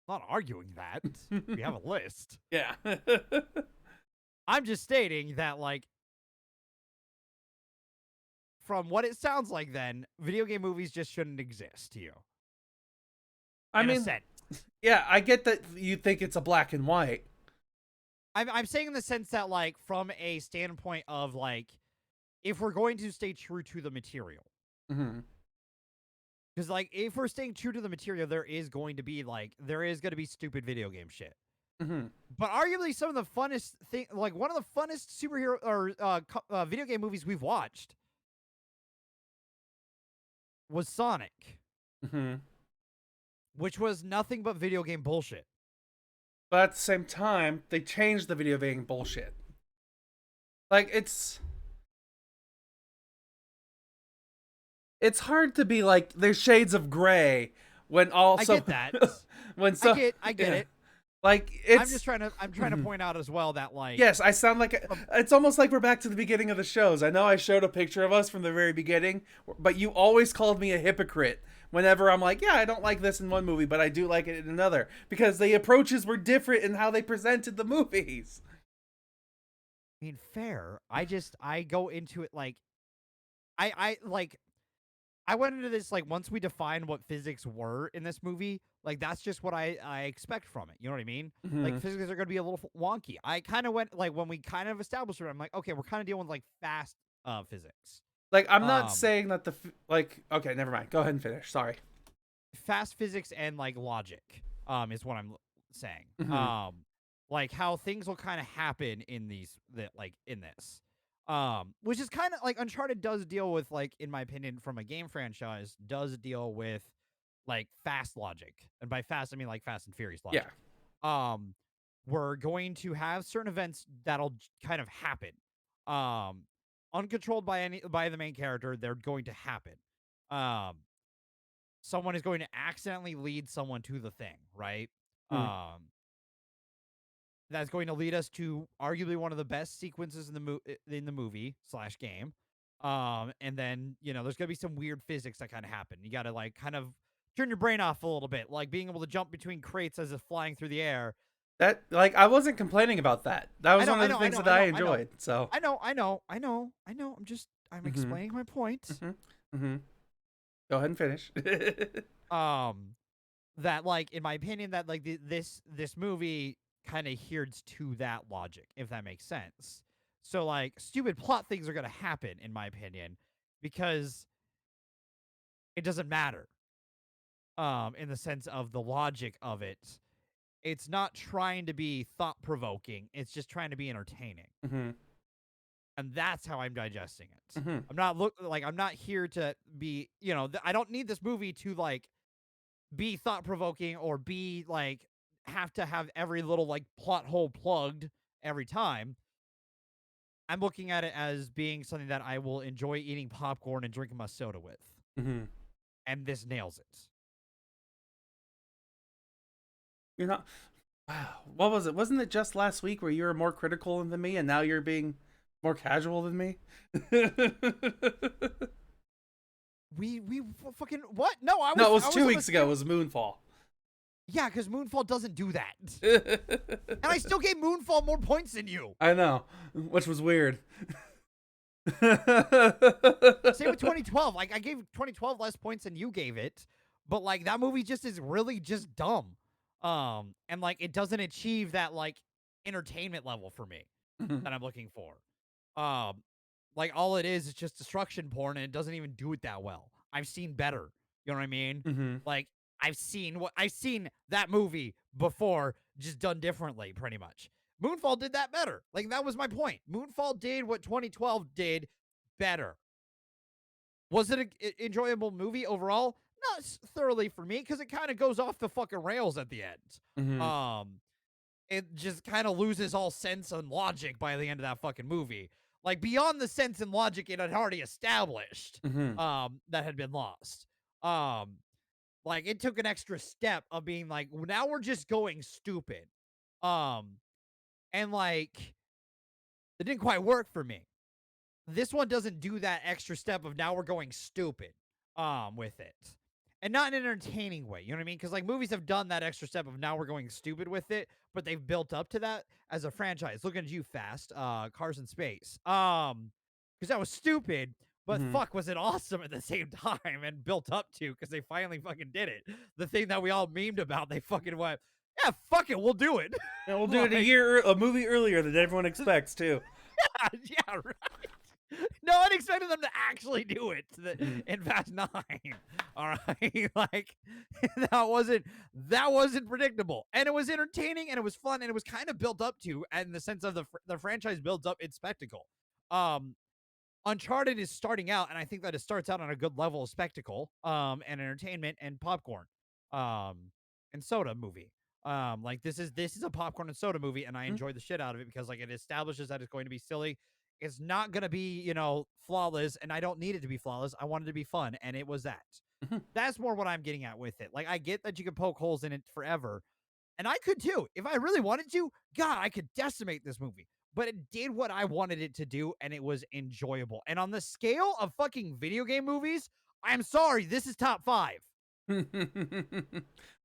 I'm not arguing that. We have a list. Yeah. I'm just stating that like from what it sounds like then, video game movies just shouldn't exist to you. I In a mean, sense. yeah, I get that you think it's a black and white. I'm saying in the sense that like from a standpoint of like if we're going to stay true to the material. Mm-hmm. Because like if we're staying true to the material, there is going to be stupid video game shit. Mm-hmm. But arguably some of the funnest thing, like one of the funnest superhero or video game movies we've watched was Sonic, Mm-hmm. which was nothing but video game bullshit. But at the same time, they changed the video game bullshit. Like, it's hard to be like, there's shades of gray when also I get that. when so I get yeah. it. Like, it's I'm trying to point out as well that like yes, I sound like it's almost like we're back to the beginning of the shows. I know I showed a picture of us from the very beginning, but you always called me a hypocrite whenever I'm like, yeah, I don't like this in one movie, but I do like it in another, because the approaches were different in how they presented the movies. I mean fair. I go into it like I went into this like once we defined what physics were in this movie, like that's just what I expect from it. You know what I mean? Mm-hmm. Like physics are going to be a little wonky. I kind of went like when we kind of established it, I'm like, okay, we're kind of dealing with like fast physics. Like, I'm not Um saying that like, okay, never mind. Go ahead and finish. Sorry. Fast physics and like logic is what I'm saying. Mm-hmm. Like how things will kind of happen in in this. Which is kind of like Uncharted does deal with, like, in my opinion, from a game franchise, does deal with like fast logic. And by fast, I mean like Fast and Furious Yeah. logic. Um, we're going to have certain events that'll kind of happen. Um, uncontrolled by the main character, they're going to happen. Someone is going to accidentally lead someone to the thing, right? Hmm. That's going to lead us to arguably one of the best sequences in the movie / game. And then there's gonna be some weird physics that kind of happen. You got to like kind of turn your brain off a little bit, like being able to jump between crates as if flying through the air. That, like, I wasn't complaining about that. That was one of the things that I enjoyed. So. I know. I'm Hmm. explaining my point. Hmm. Hmm. Go ahead and finish. Um, that like in my opinion that like this movie kind of adheres to that logic, if that makes sense. So like stupid plot things are gonna happen in my opinion because it doesn't matter. In the sense of the logic of it, it's not trying to be thought provoking. It's just trying to be entertaining, Hmm. and that's how I'm digesting it. Hmm. I'm not here to be I don't need this movie to like be thought provoking or be like have to have every little like plot hole plugged every time. I'm looking at it as being something that I will enjoy eating popcorn and drinking my soda with. Hmm. And this nails it. You're not. Wow. What was it? Wasn't it just last week where you were more critical than me, and now you're being more casual than me? We fucking what? No, No, it was I was 2 on weeks ago. It was Moonfall. Yeah, because Moonfall doesn't do that. And I still gave Moonfall more points than you. I know, which was weird. Same with 2012. Like I gave 2012 less points than you gave it, but like that movie just is really just dumb. And like it doesn't achieve that like entertainment level for me that I'm looking for. Um, like all it is just destruction porn, and it doesn't even do it that well. I've seen better. You know what I mean? Hmm. Like I've seen that movie before, just done differently, pretty much. Moonfall did that better. Like that was my point. Moonfall did what 2012 did better. Was it an enjoyable movie overall? Not thoroughly for me because it kind of goes off the fucking rails at the end. Hmm. It just kind of loses all sense and logic by the end of that fucking movie. Like beyond the sense and logic it had already established, Hmm. that had been lost. Um, like it took an extra step of being like, now we're just going stupid. Um, and like it didn't quite work for me. This one doesn't do that extra step of now we're going stupid with it. And not in an entertaining way, you know what I mean? Because like movies have done that extra step of now we're going stupid with it, but they've built up to that as a franchise. Looking at you, Fast, Cars in Space. Because that was stupid, but Hmm. fuck, was it awesome at the same time and built up to because they finally fucking did it. The thing that we all memed about, they fucking went, yeah, fuck it, we'll do it. Yeah, we'll do it Like, a movie earlier than everyone expects too. yeah, right. No one expected them to actually do it Mhm. in Fast 9. All right, like that wasn't predictable, and it was entertaining, and it was fun, and it was kind of built up to, and the sense of the franchise builds up its spectacle. Um, Uncharted is starting out, and I think that it starts out on a good level of spectacle, and entertainment and popcorn, um, and soda movie. Like this is a popcorn and soda movie, and I enjoy the shit out of it because like it establishes that it's going to be silly. It's not gonna be flawless, and I don't need it to be flawless. I want it to be fun, and it was that. Mhm. That's more what I'm getting at with it. Like I get that you can poke holes in it forever, and I could too. If I really wanted to, God, I could decimate this movie. But it did what I wanted it to do, and it was enjoyable. And on the scale of fucking video game movies, I'm sorry, this is top 5. Like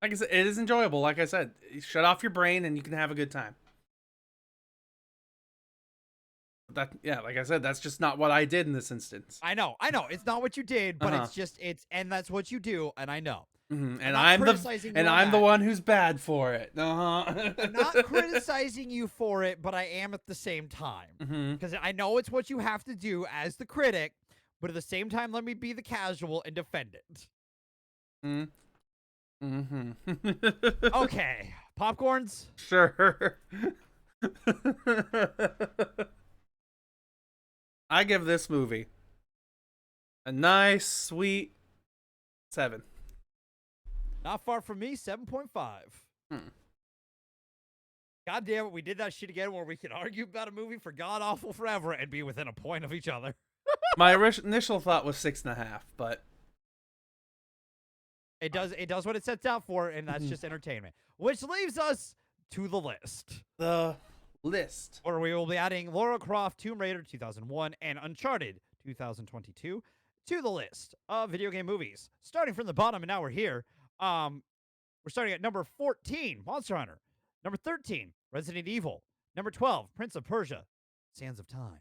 I said, it is enjoyable. Like I said, shut off your brain and you can have a good time. That, yeah, like I said, that's just not what I did in this instance. I know. It's not what you did, Uh but huh. and that's what you do, and I know. Hmm. I'm not criticizing you on I'm the that. one who's bad for it. Uh I'm not huh. criticizing you for it, but I am at the same time. Hmm. Because I know it's what you have to do as the critic, but at the same time, let me be the casual and defend it. Hmm. Okay, popcorns. Sure. I give this movie a nice, sweet 7. Not far from me, 7.5. Hmm. God damn it, we did that shit again where we can argue about a movie for god awful forever and be within a point of each other. My initial thought was 6.5, but It does what it sets out for, and that's just entertainment. Which leaves us to the list. the list. Where we will be adding Lara Croft, Tomb Raider 2001, and Uncharted 2022 to the list of video game movies. Starting from the bottom, and now we're here. We're starting at number 14, Monster Hunter. Number 13, Resident Evil. Number 12, Prince of Persia, Sands of Time.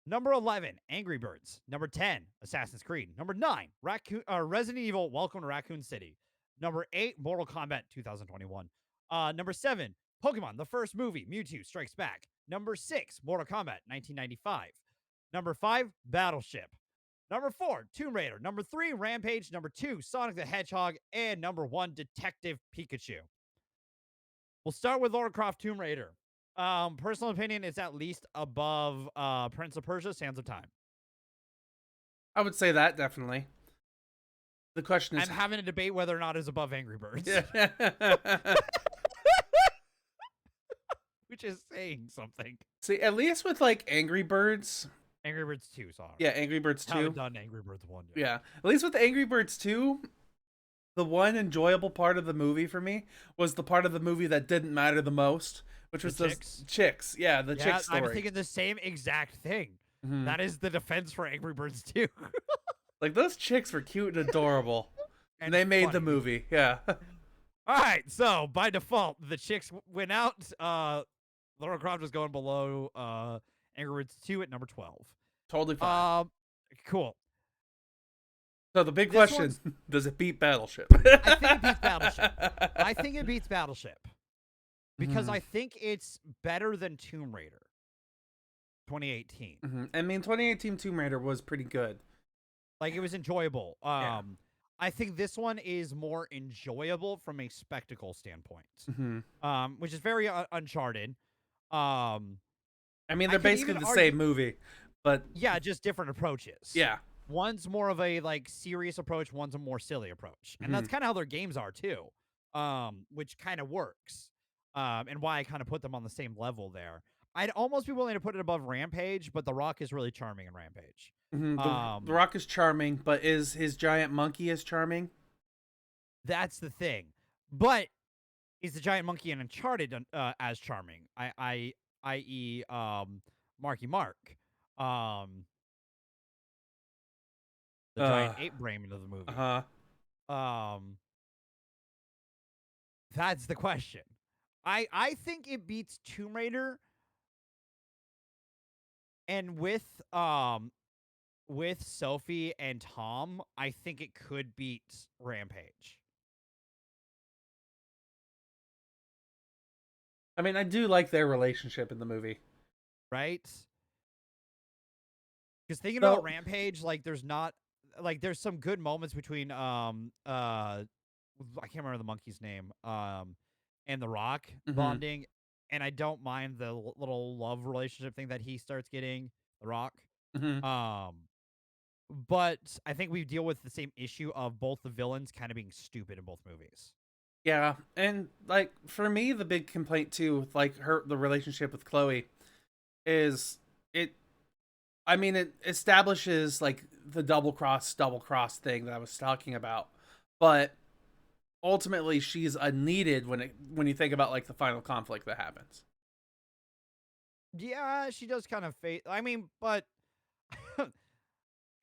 Number 11, Angry Birds. Number 10, Assassin's Creed. Number 9, Resident Evil, Welcome to Raccoon City. Number 8, Mortal Kombat 2021. Number 7, Pokemon, the first movie, Mewtwo Strikes Back. Number 6, Mortal Kombat 1995. Number 5, Battleship. Number 4, Tomb Raider. Number 3, Rampage. Number 2, Sonic the Hedgehog. And number 1, Detective Pikachu. We'll start with Lara Croft Tomb Raider. Personal opinion, it's at least above Prince of Persia, Sands of Time. I would say that, definitely. The question is... I'm having a debate whether or not it's above Angry Birds. Yeah. Which is saying something. See, at least with, like, Angry Birds... Angry Birds 2, sorry. Yeah, Angry Birds 2. I haven't done Angry Birds 1 yet. Yeah. At least with Angry Birds 2, the one enjoyable part of the movie for me was the part of the movie that didn't matter the most, which was the chicks. Yeah, the chick story. I'm thinking the same exact thing. Mm-hmm. That is the defense for Angry Birds 2. Like, those chicks were cute and adorable. and they made the movie. Yeah. All right, so by default, the chicks went out. Lara Croft was going below Angry Birds 2 at number 12. Totally fine. Cool. So the big question, does it beat Battleship? I think it beats Battleship. I think it beats Battleship. Because I think it's better than Tomb Raider 2018. I mean, 2018 Tomb Raider was pretty good. Like, it was enjoyable. I think this one is more enjoyable from a spectacle standpoint. Which is very Uncharted. I mean, they're basically the same movie, but... Yeah, just different approaches. Yeah. One's more of a, like, serious approach. One's a more silly approach. And that's kind of how their games are, too. Which kind of works. And why I kind of put them on the same level there. I'd almost be willing to put it above Rampage, but The Rock is really charming in Rampage. The Rock is charming, but is his giant monkey as charming? That's the thing. But is the giant monkey in Uncharted as charming? I.e., Marky Mark. The giant ape brain of the movie. That's the question. I think it beats Tomb Raider, and with Sophie and Tom, I think it could beat Rampage. I mean, I do like their relationship in the movie. Right? Because thinking about Rampage, like, there's there's some good moments between I can't remember the monkey's name, and The Rock bonding, and I don't mind the little love relationship thing that he starts getting, The Rock. But I think we deal with the same issue of both the villains kind of being stupid in both movies. Yeah, and, like, for me, the big complaint, too, with, like, the relationship with Chloe is it establishes, like, the double cross thing that I was talking about, but ultimately she's unneeded when you think about, like, the final conflict that happens. Yeah, she does kind of I mean, but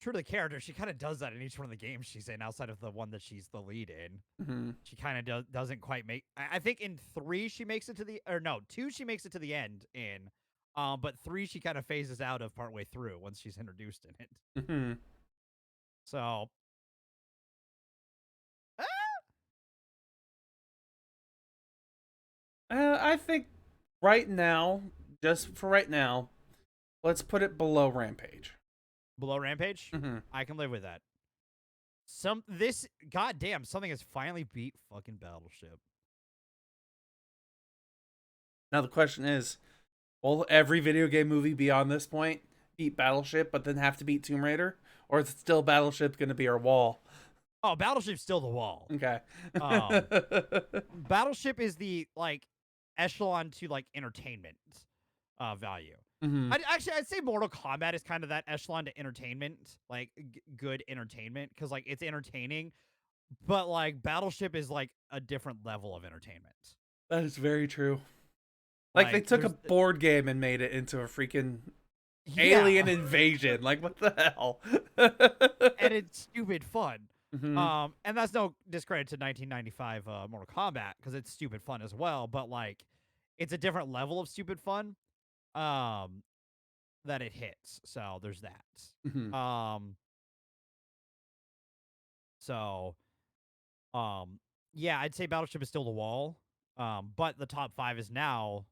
true to the character, she kind of does that in each one of the games she's in, outside of the one that she's the lead in. She kind of doesn't quite make... I think in 3 she makes it to the... Or no, 2 she makes it to the end in. But 3 she kind of phases out of partway through once she's introduced in it. So... I think right now, just for right now, let's put it below Rampage. Below Rampage? I can live with that. Goddamn, something has finally beat fucking Battleship. Now the question is, will every video game movie beyond this point beat Battleship, but then have to beat Tomb Raider? Or is it still Battleship going to be our wall? Oh, Battleship's still the wall. Okay. Battleship is the, like, echelon to like entertainment value. Mm-hmm. I'd say Mortal Kombat is kind of that echelon to entertainment, like good entertainment, because like it's entertaining, but like Battleship is like a different level of entertainment. That is very true. Like they Like took a board game and made it into a freaking alien yeah, invasion. Like what the hell? and it's stupid fun. Mm-hmm. And that's no discredit to 1995 Mortal Kombat because it's stupid fun as well, but like it's a different level of stupid fun um that it hits. So there's Mm-hmm. that. So yeah, I'd say Battleship is still the wall. But the top 5 is now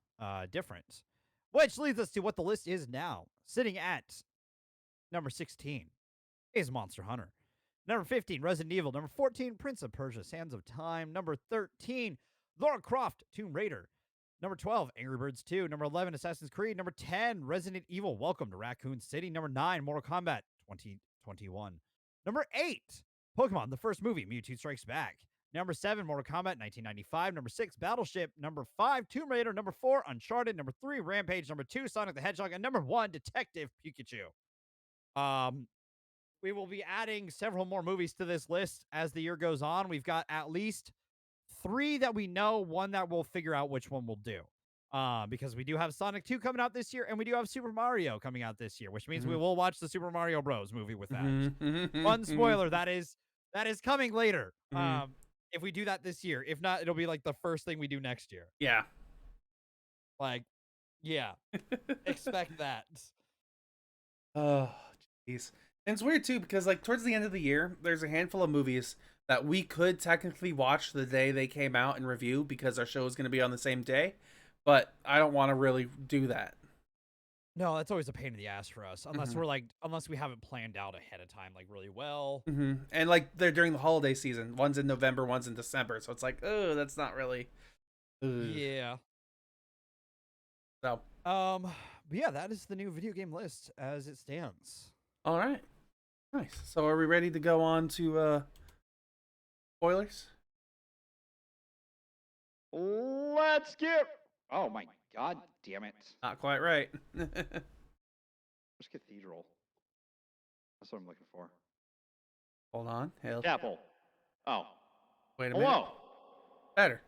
different. Which leads us to what the list is now. Sitting at number 16 is Monster Hunter. Number 15, Resident Evil. Number 14, Prince of Persia, Sands of Time. Number 13, Lara Croft, Tomb Raider. Number 12, Angry Birds 2. Number 11, Assassin's Creed. Number 10, Resident Evil, Welcome to Raccoon City. Number 9, Mortal Kombat 2021. Number 8, Pokemon, the first movie, Mewtwo Strikes Back. Number 7, Mortal Kombat 1995. Number 6, Battleship. Number 5, Tomb Raider. Number 4, Uncharted. Number 3, Rampage. Number 2, Sonic the Hedgehog. And number 1, Detective Pikachu. We will be adding several more movies to this list as the year goes on. We've got at least 3 that we know, 1 that we'll figure out which one we'll do. Because we do have Sonic 2 coming out this year, and we do have Super Mario coming out this year, which means we will watch the Super Mario Bros. Movie with that. Mm-hmm. Fun spoiler, that is coming later. Mm-hmm. If we do that this year. If not, it'll be like the first thing we do next year. Yeah. Like, yeah. Expect that. Oh, jeez. And it's weird too because like towards the end of the year, there's a handful of movies that we could technically watch the day they came out and review because our show is going to be on the same day, but I don't want to really do that. No, that's always a pain in the ass for us, unless Mm-hmm. unless we have it planned out ahead of time, like really well. Mm-hmm. And like they're during the holiday season. One's in November, one's in December, so it's like, oh, that's not really. Ugh. Yeah. So, But yeah, that is the new video game list as it stands. all right, nice. So, are we ready to go on to spoilers? Let's get. Oh my god, damn it! Not quite right. Where's Cathedral? That's what I'm looking for. Hold on. Hell. Chapel. Oh. Wait a minute. Hello. Better.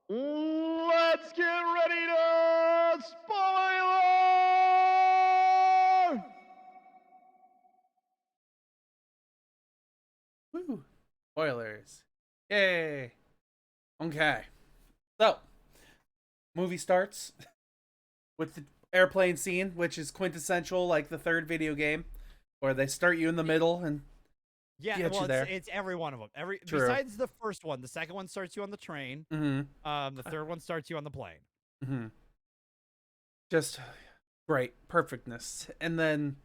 Let's get ready to spoiler! Woo. Spoilers. Yay. Okay. So, movie starts with the airplane scene, which is quintessential, like the third video game, where they start you in the middle and Yeah, get well, you there. it's every one of them. True. Besides the first one, the second one starts you on the train. Mm-hmm. The third one starts you on the plane. Mm-hmm. Just great perfectness, and then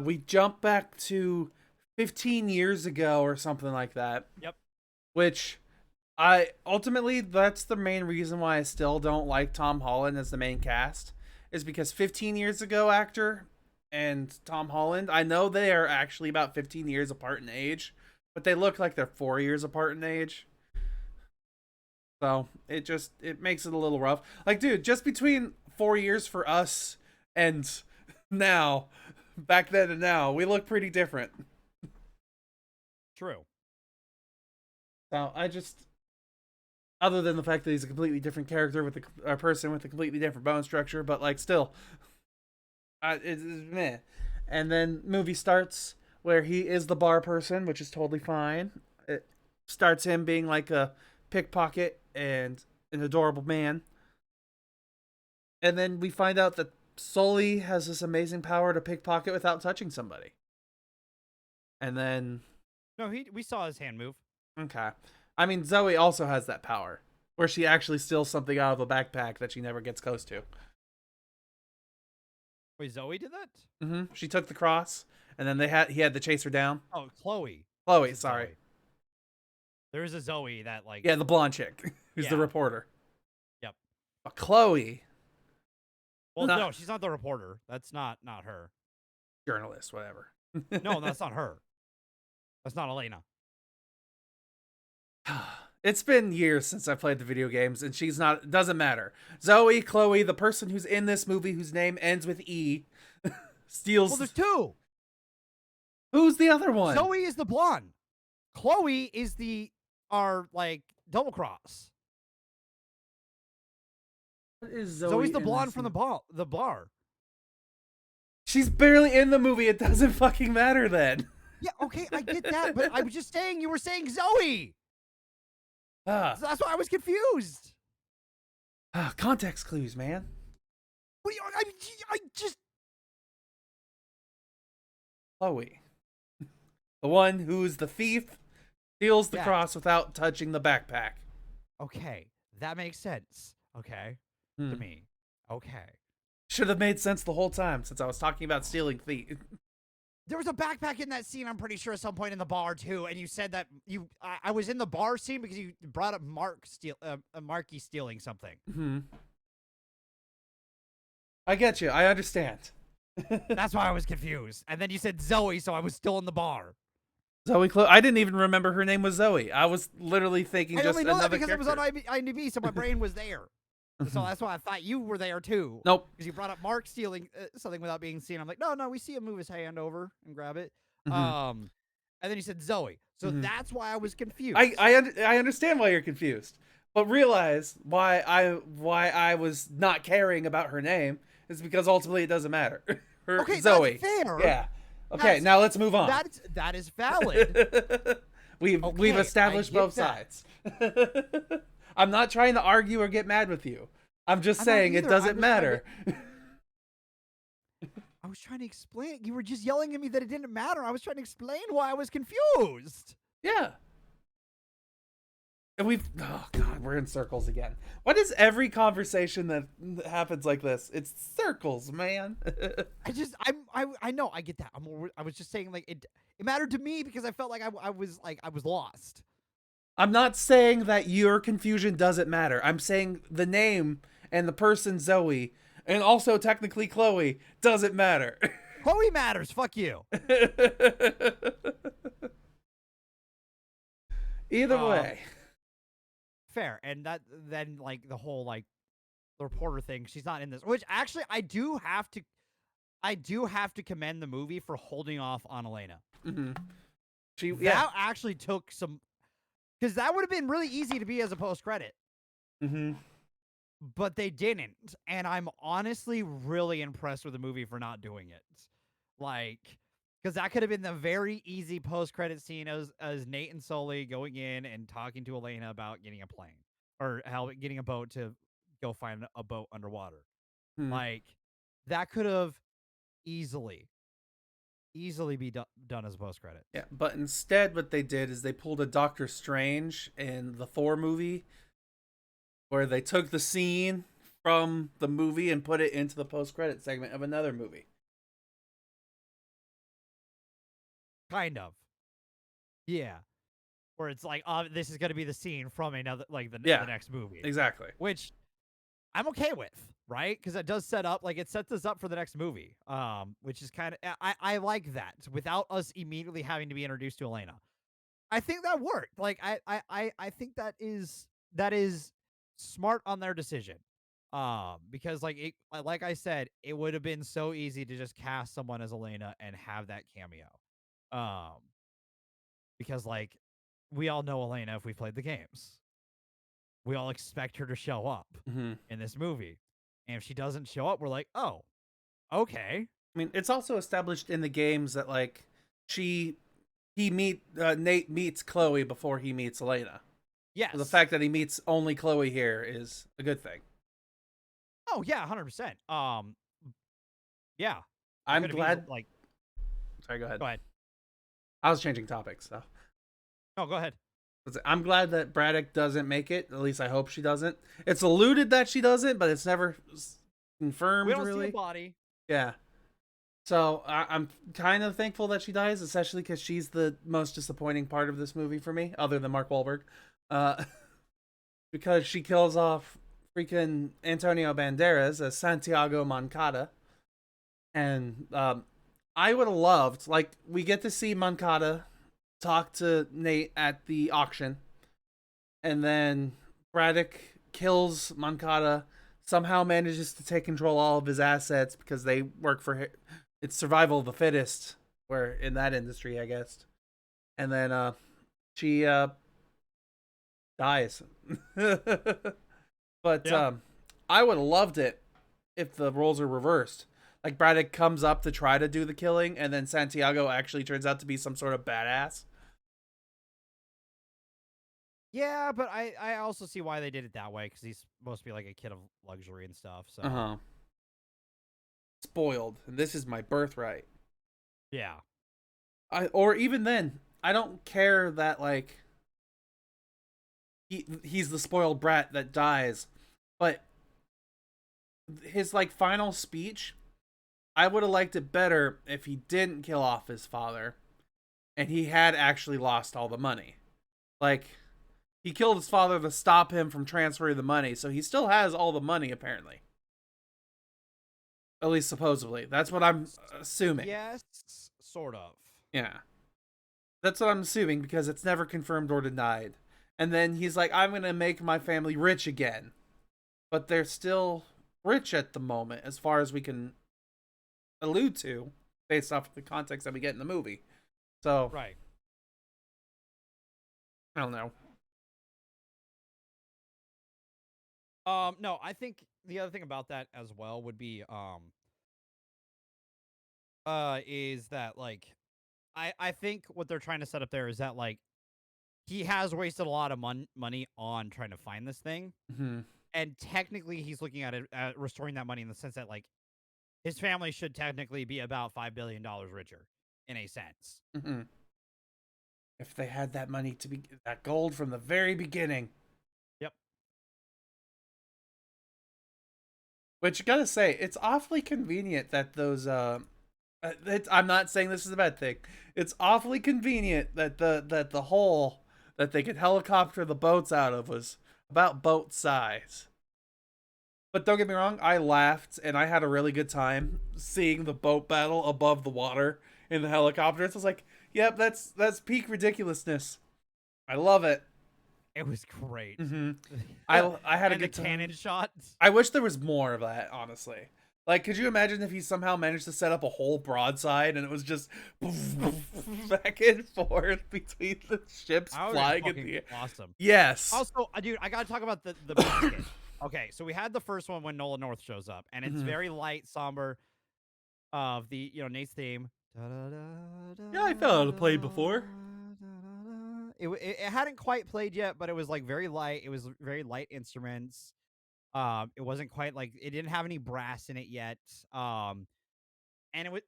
we jump back to 15 years ago or something like that. Yep. Which I ultimately that's the main reason why I still don't like Tom Holland as the main cast is because 15 years ago actor and Tom Holland, I know they are actually about 15 years apart in age, but they look like they're 4 years apart in age. So, it makes it a little rough. Like dude, just between 4 years for us and now, back then and now, we look pretty different. True. So, other than the fact that he's a completely different character with a person with a completely different bone structure, but like still, it's meh. And then movie starts where he is the bar person, which is totally fine. It starts him being like a pickpocket and an adorable man, and then we find out that Sully has this amazing power to pickpocket without touching somebody. And then, No, we saw his hand move. okay. I mean, Zoe also has that power, where she actually steals something out of a backpack that she never gets close to. Wait, Zoe did that? Mm-hmm. She took the cross, and then he had to chase her down. Oh, Chloe. Chloe, It's sorry. Zoe. There is a Zoe that like. Yeah, the blonde chick, who's the Yeah. reporter. Yep. But Chloe, Well, not- no, she's not the reporter. That's not her. journalist, whatever. No, that's not her. That's not Elena. It's been years since I played the video games, and she's not. Doesn't matter. Zoe, Chloe, the person who's in this movie whose name ends with E, steals. Well, there's two. Who's the other one? Zoe is the blonde. Chloe is our like double cross. What is Zoe? Zoe's the blonde from the bar. She's barely in the movie. It doesn't fucking matter then. Yeah, okay, I get that, but I was just saying you were saying Zoe. So that's why I was confused. Context clues, man. What do you? I just Chloe, the one who's the thief, steals the cross without touching the backpack. Okay, that makes sense. Okay, to me. Okay. Should have made sense the whole time since I was talking about stealing thief. There was a backpack in that scene, I'm pretty sure, at some point in the bar, too, and you said that I was in the bar scene because you brought up Marky stealing something. Mm-hmm. I get you. I understand. That's why I was confused. And then you said Zoe, so I was still in the bar. Zoe I didn't even remember her name was Zoe. I was literally thinking just another character. Because it was on IMDb, so my brain was there. So that's why I thought you were there too. Nope. Because you brought up Mark stealing something without being seen. I'm like, no, we see him move his hand over and grab it. And then you said Zoe. So that's why I was confused. I understand why you're confused, but realize why I was not caring about her name is because ultimately it doesn't matter. Okay, Zoe. that's fair. Yeah. Okay, now let's move on. That is valid. We've established both sides. I'm not trying to argue or get mad with you. I'm just saying it doesn't matter. I was trying to explain. You were just yelling at me that it didn't matter. I was trying to explain why I was confused. Yeah. And oh God, we're in circles again. What is every conversation that happens like this? It's circles, man. I know, I get that. I was just saying, like, it mattered to me because I felt like I was lost. I'm not saying that your confusion doesn't matter. I'm saying the name and the person Zoe, and also technically Chloe, doesn't matter. Chloe matters. Fuck you. Either way. Fair. And then like the whole like the reporter thing, she's not in this. Which actually I do have to commend the movie for holding off on Elena. That actually took some, because that would have been really easy to be as a post-credit. But they didn't. And I'm honestly really impressed with the movie for not doing it. Like, because that could have been the very easy post-credit scene as Nate and Sully going in and talking to Elena about getting a plane. Or getting a boat to go find a boat underwater. Like, that could have easily be done as a post-credit. Yeah, but instead what they did is they pulled a Doctor Strange in the Thor movie, where they took the scene from the movie and put it into the post-credit segment of another movie. Kind of. Yeah. Where it's like, this is going to be the scene from another, like the next movie. Exactly. Which I'm okay with, right? Because it does set up, like, it sets us up for the next movie. Which is kind of, I like that without us immediately having to be introduced to Elena. I think that worked. Like, I think that is smart on their decision. Because like I said, it would have been so easy to just cast someone as Elena and have that cameo. Because like we all know Elena if we played the games. We all expect her to show up in this movie. And if she doesn't show up, we're like, oh, okay. I mean, it's also established in the games that like Nate meets Chloe before he meets Elena. Yes. So the fact that he meets only Chloe here is a good thing. Oh yeah, 100%. Yeah. I'm glad. Like, sorry, go ahead. Go ahead. I was changing topics, so. No, go ahead. I'm glad that Braddock doesn't make it. At least I hope she doesn't. It's alluded that she doesn't, but it's never confirmed. We don't really see a body. Yeah. So I'm kind of thankful that she dies, especially because she's the most disappointing part of this movie for me, other than Mark Wahlberg, because she kills off freaking Antonio Banderas as Santiago Moncada, and I would have loved, like, we get to see Moncada talk to Nate at the auction, and then Braddock kills Moncada, somehow manages to take control of all of his assets because they work for him. It's survival of the fittest, where in that industry, I guess. And then she dies. But Yeah. I would have loved it if the roles are reversed. Like Braddock comes up to try to do the killing, and then Santiago actually turns out to be some sort of badass. Yeah, but I also see why they did it that way because he's supposed to be like a kid of luxury and stuff. So Uh-huh. Spoiled, and this is my birthright. yeah, Or even then, I don't care that like he's the spoiled brat that dies, but his like final speech, I would have liked it better if he didn't kill off his father and he had actually lost all the money. Like he killed his father to stop him from transferring the money, so he still has all the money apparently. At least supposedly. That's what I'm assuming. yes, sort of. Yeah. That's what I'm assuming because it's never confirmed or denied. And then he's like, I'm going to make my family rich again. But they're still rich at the moment, as far as we can allude to, based off of the context that we get in the movie. So, Right. I don't know. No, I think the other thing about that as well would be is that like I think what they're trying to set up there is that like he has wasted a lot of money on trying to find this thing, Mm-hmm. and technically he's looking at it at restoring that money in the sense that like his family should technically be about $5 billion richer in a sense. Mm-hmm. If they had that money to be that gold from the very beginning. Yep. Which you gotta say, it's awfully convenient that those I'm not saying this is a bad thing. It's awfully convenient that the hole that they could helicopter the boats out of was about boat size. But don't get me wrong, I laughed and I had a really good time seeing the boat battle above the water in the helicopters. I was like, "Yep, that's peak ridiculousness." I love it. It was great. Mm-hmm. I had a And the good time. cannon shots. I wish there was more of that, honestly. Like, could you imagine if he somehow managed to set up a whole broadside and it was just back and forth between the ships I would flying be in the air? fucking awesome. Yes. Also, dude, I gotta talk about the music. Okay, so we had the first one when Nolan North shows up, and it's Mhm. very light, somber. Of the Nate's theme. Yeah, I felt it played before. It hadn't quite played yet, but it was like very light. It was very light instruments. It wasn't quite like it didn't have any brass in it yet. And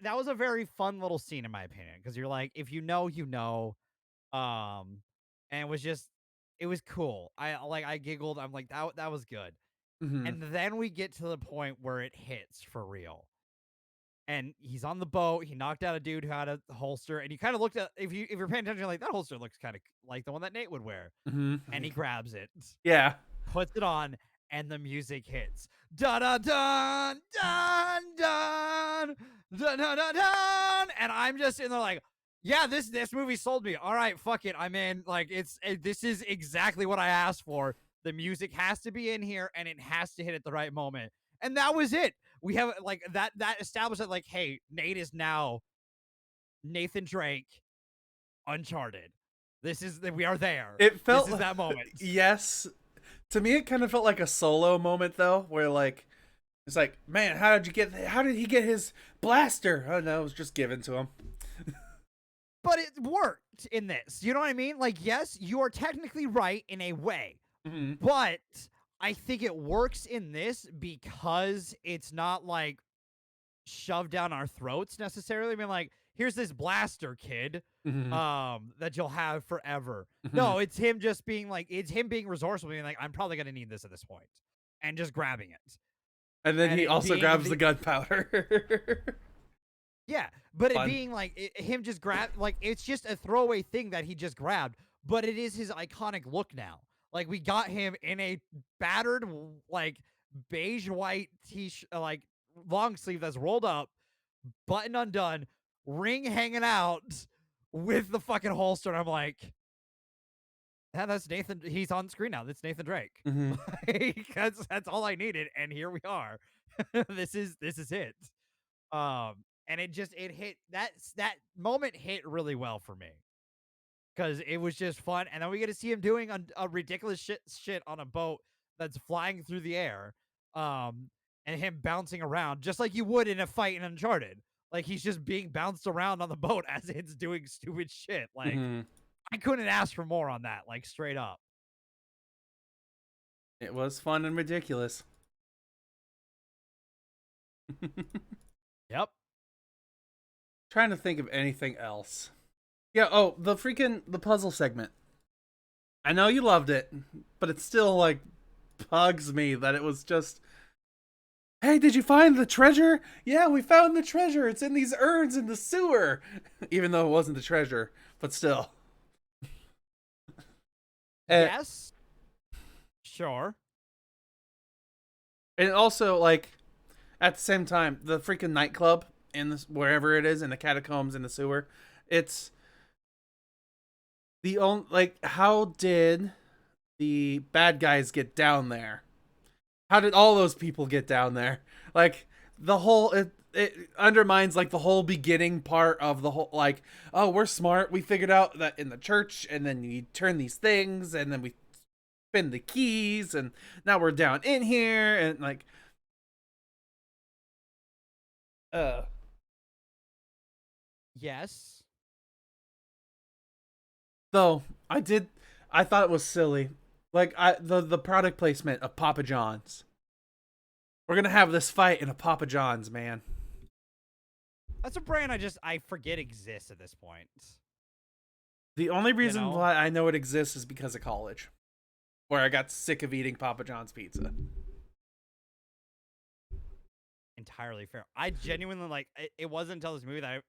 that was a very fun little scene in my opinion because you're like, if you know, you know. And it was cool. I giggled. I'm like that was good. Mm-hmm. And then we get to the point where it hits for real. And he's on the boat. He knocked out a dude who had a holster, and you kind of looked at if you're paying attention, like that holster looks kind of like the one that Nate would wear. Mm-hmm. And he grabs it, Yeah. puts it on, and the music hits. Da da dun dun dun dun dun dun dun, and I'm just in there like, yeah, this movie sold me. All right, fuck it, I'm in. Like this is exactly what I asked for. The music has to be in here, and it has to hit at the right moment, and that was it. We have like that established that like, hey, Nate is now Nathan Drake, Uncharted. We are there. It felt This is that moment. yes. To me, it kind of felt like a solo moment though, where like it's like, man, how did he get his blaster? Oh no, it was just given to him. But it worked in this. You know what I mean? Like, yes, you are technically right in a way, Mm-hmm. but I think it works in this because it's not like shoved down our throats necessarily. I mean, like, here's this blaster, kid, Mm-hmm. that you'll have forever. Mm-hmm. No, it's him just being like, it's him being resourceful, being like, I'm probably gonna need this at this point, and just grabbing it. And then And he it also being grabs the gunpowder. Yeah, but Fun. it being like him just grab like it's just a throwaway thing that he just grabbed, but it is his iconic look now. Like we got him in a battered like beige white t-shirt, like long sleeve that's rolled up, button undone, ring hanging out with the fucking holster. And I'm like, Yeah, that's Nathan. He's on screen now. That's Nathan Drake. Mm-hmm. Like, that's all I needed, and here we are. This is it. And it hit that moment hit really well for me because it was just fun, and then we get to see him doing a ridiculous shit on a boat that's flying through the air, and him bouncing around just like you would in a fight in Uncharted. Like he's just being bounced around on the boat as it's doing stupid shit. Like Mm-hmm. I couldn't ask for more on that. Like straight up. It was fun and ridiculous. Yep. Trying to think of anything else. Yeah, oh, the puzzle segment. I know you loved it, but it still like bugs me that it was just, hey, did you find the treasure? Yeah, we found the treasure. It's in these urns in the sewer. Even though it wasn't the treasure, but still. Yes. Sure. And also, like, at the same time, the freaking nightclub in this, wherever it is, in the catacombs in the sewer, it's the only, like, how did the bad guys get down there? How did all those people get down there? Like, the whole, it undermines, like, the whole beginning part of the whole, like, oh, we're smart. We figured out that in the church, and then you turn these things, and then we spin the keys, and now we're down in here, and, like, Yes. though, I thought it was silly. Like, the product placement of Papa John's. We're gonna have this fight in a Papa John's, man. That's a brand I forget exists at this point. The only reason know? why I know it exists is because of college, where I got sick of eating Papa John's pizza. Entirely fair. I genuinely like it wasn't until this movie that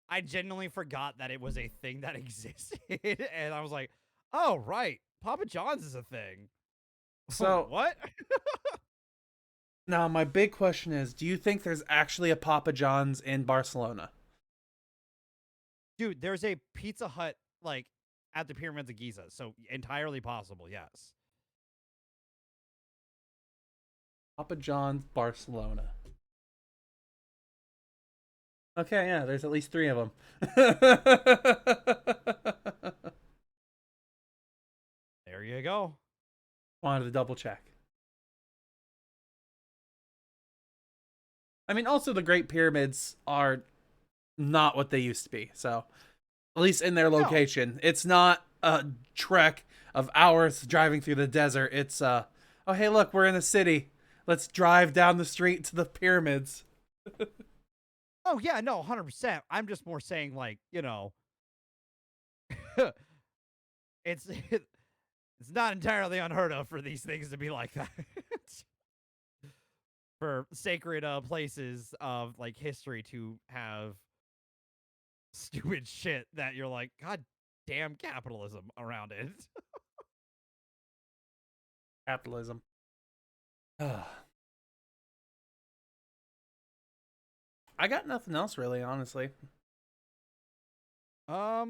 I genuinely forgot that it was a thing that existed, and I was like, oh right, Papa John's is a thing. So what? now my big question is, do you think there's actually a Papa John's in Barcelona? Dude, there's a Pizza Hut like at the Pyramids of Giza, so entirely possible. Yes. Papa John's Barcelona. Okay, yeah, there's at least 3 of them. There you go. Wanted to double check. I mean, also the Great Pyramids are not what they used to be. So, at least in their location, it's not a trek of hours driving through the desert. It's oh hey, look, we're in a city. Let's drive down the street to the pyramids. Oh yeah, no, 100%. I'm just more saying like, you know, it's it's not entirely unheard of for these things to be like that. For sacred places of like history to have stupid shit that you're like, God damn capitalism around it. Capitalism. I got nothing else really, honestly. I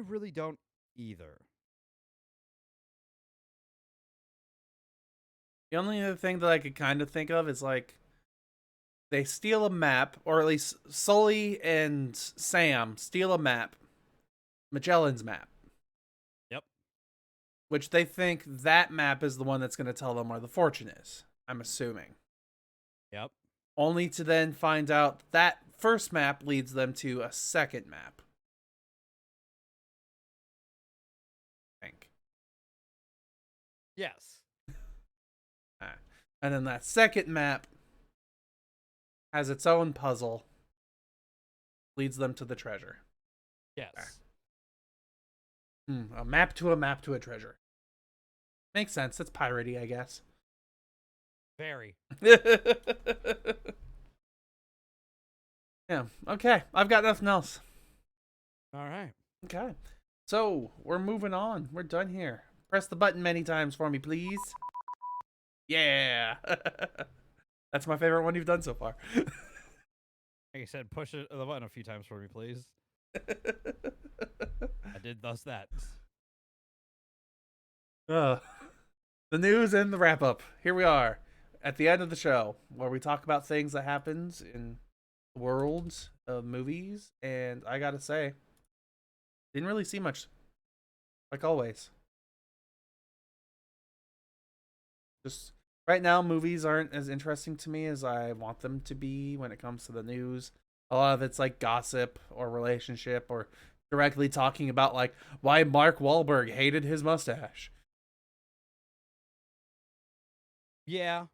really don't either. The only other thing that I could kind of think of is like they steal a map, or at least Sully and Sam steal a map, Magellan's map. Yep. Which they think that map is the one that's going to tell them where the fortune is. I'm assuming. Yep. Only to then find out that first map leads them to a second map. I think. Yes. And then that second map has its own puzzle, leads them to the treasure. Yes. A map to a treasure. Makes sense. It's piratey, I guess. Very. Yeah. Okay. I've got nothing else. All right. Okay. So we're moving on. We're done here. Press the button many times for me, please. Yeah. That's my favorite one you've done so far. Like I said, push the button a few times for me, please. I did thus that. Uh, the news and the wrap up. Here we are at the end of the show where we talk about things that happens in the world of movies. And I gotta say, didn't really see much, like always. Just right now, movies aren't as interesting to me as I want them to be when it comes to the news. A lot of it's like gossip or relationship or directly talking about like why Mark Wahlberg hated his mustache. Yeah.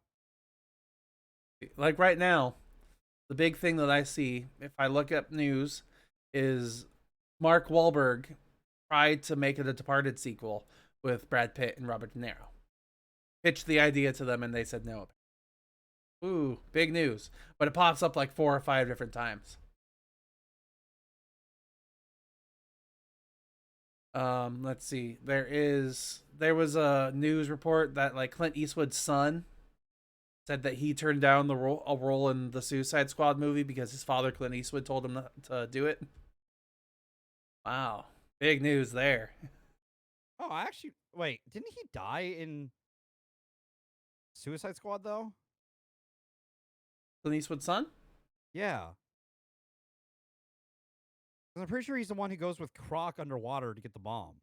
Like right now, the big thing that I see if I look up news is Mark Wahlberg tried to make it a Departed sequel with Brad Pitt and Robert De Niro. Pitched the idea to them and they said no. Ooh, big news. But it pops up like 4 or 5 different times. Let's see. There was a news report that like Clint Eastwood's son said that he turned down a role in the Suicide Squad movie because his father Clint Eastwood told him not to do it. Wow, big news there. Oh, actually, wait. Didn't he die in Suicide Squad though? Clint Eastwood's son? Yeah. 'Cause I'm pretty sure he's the one who goes with Croc underwater to get the bomb,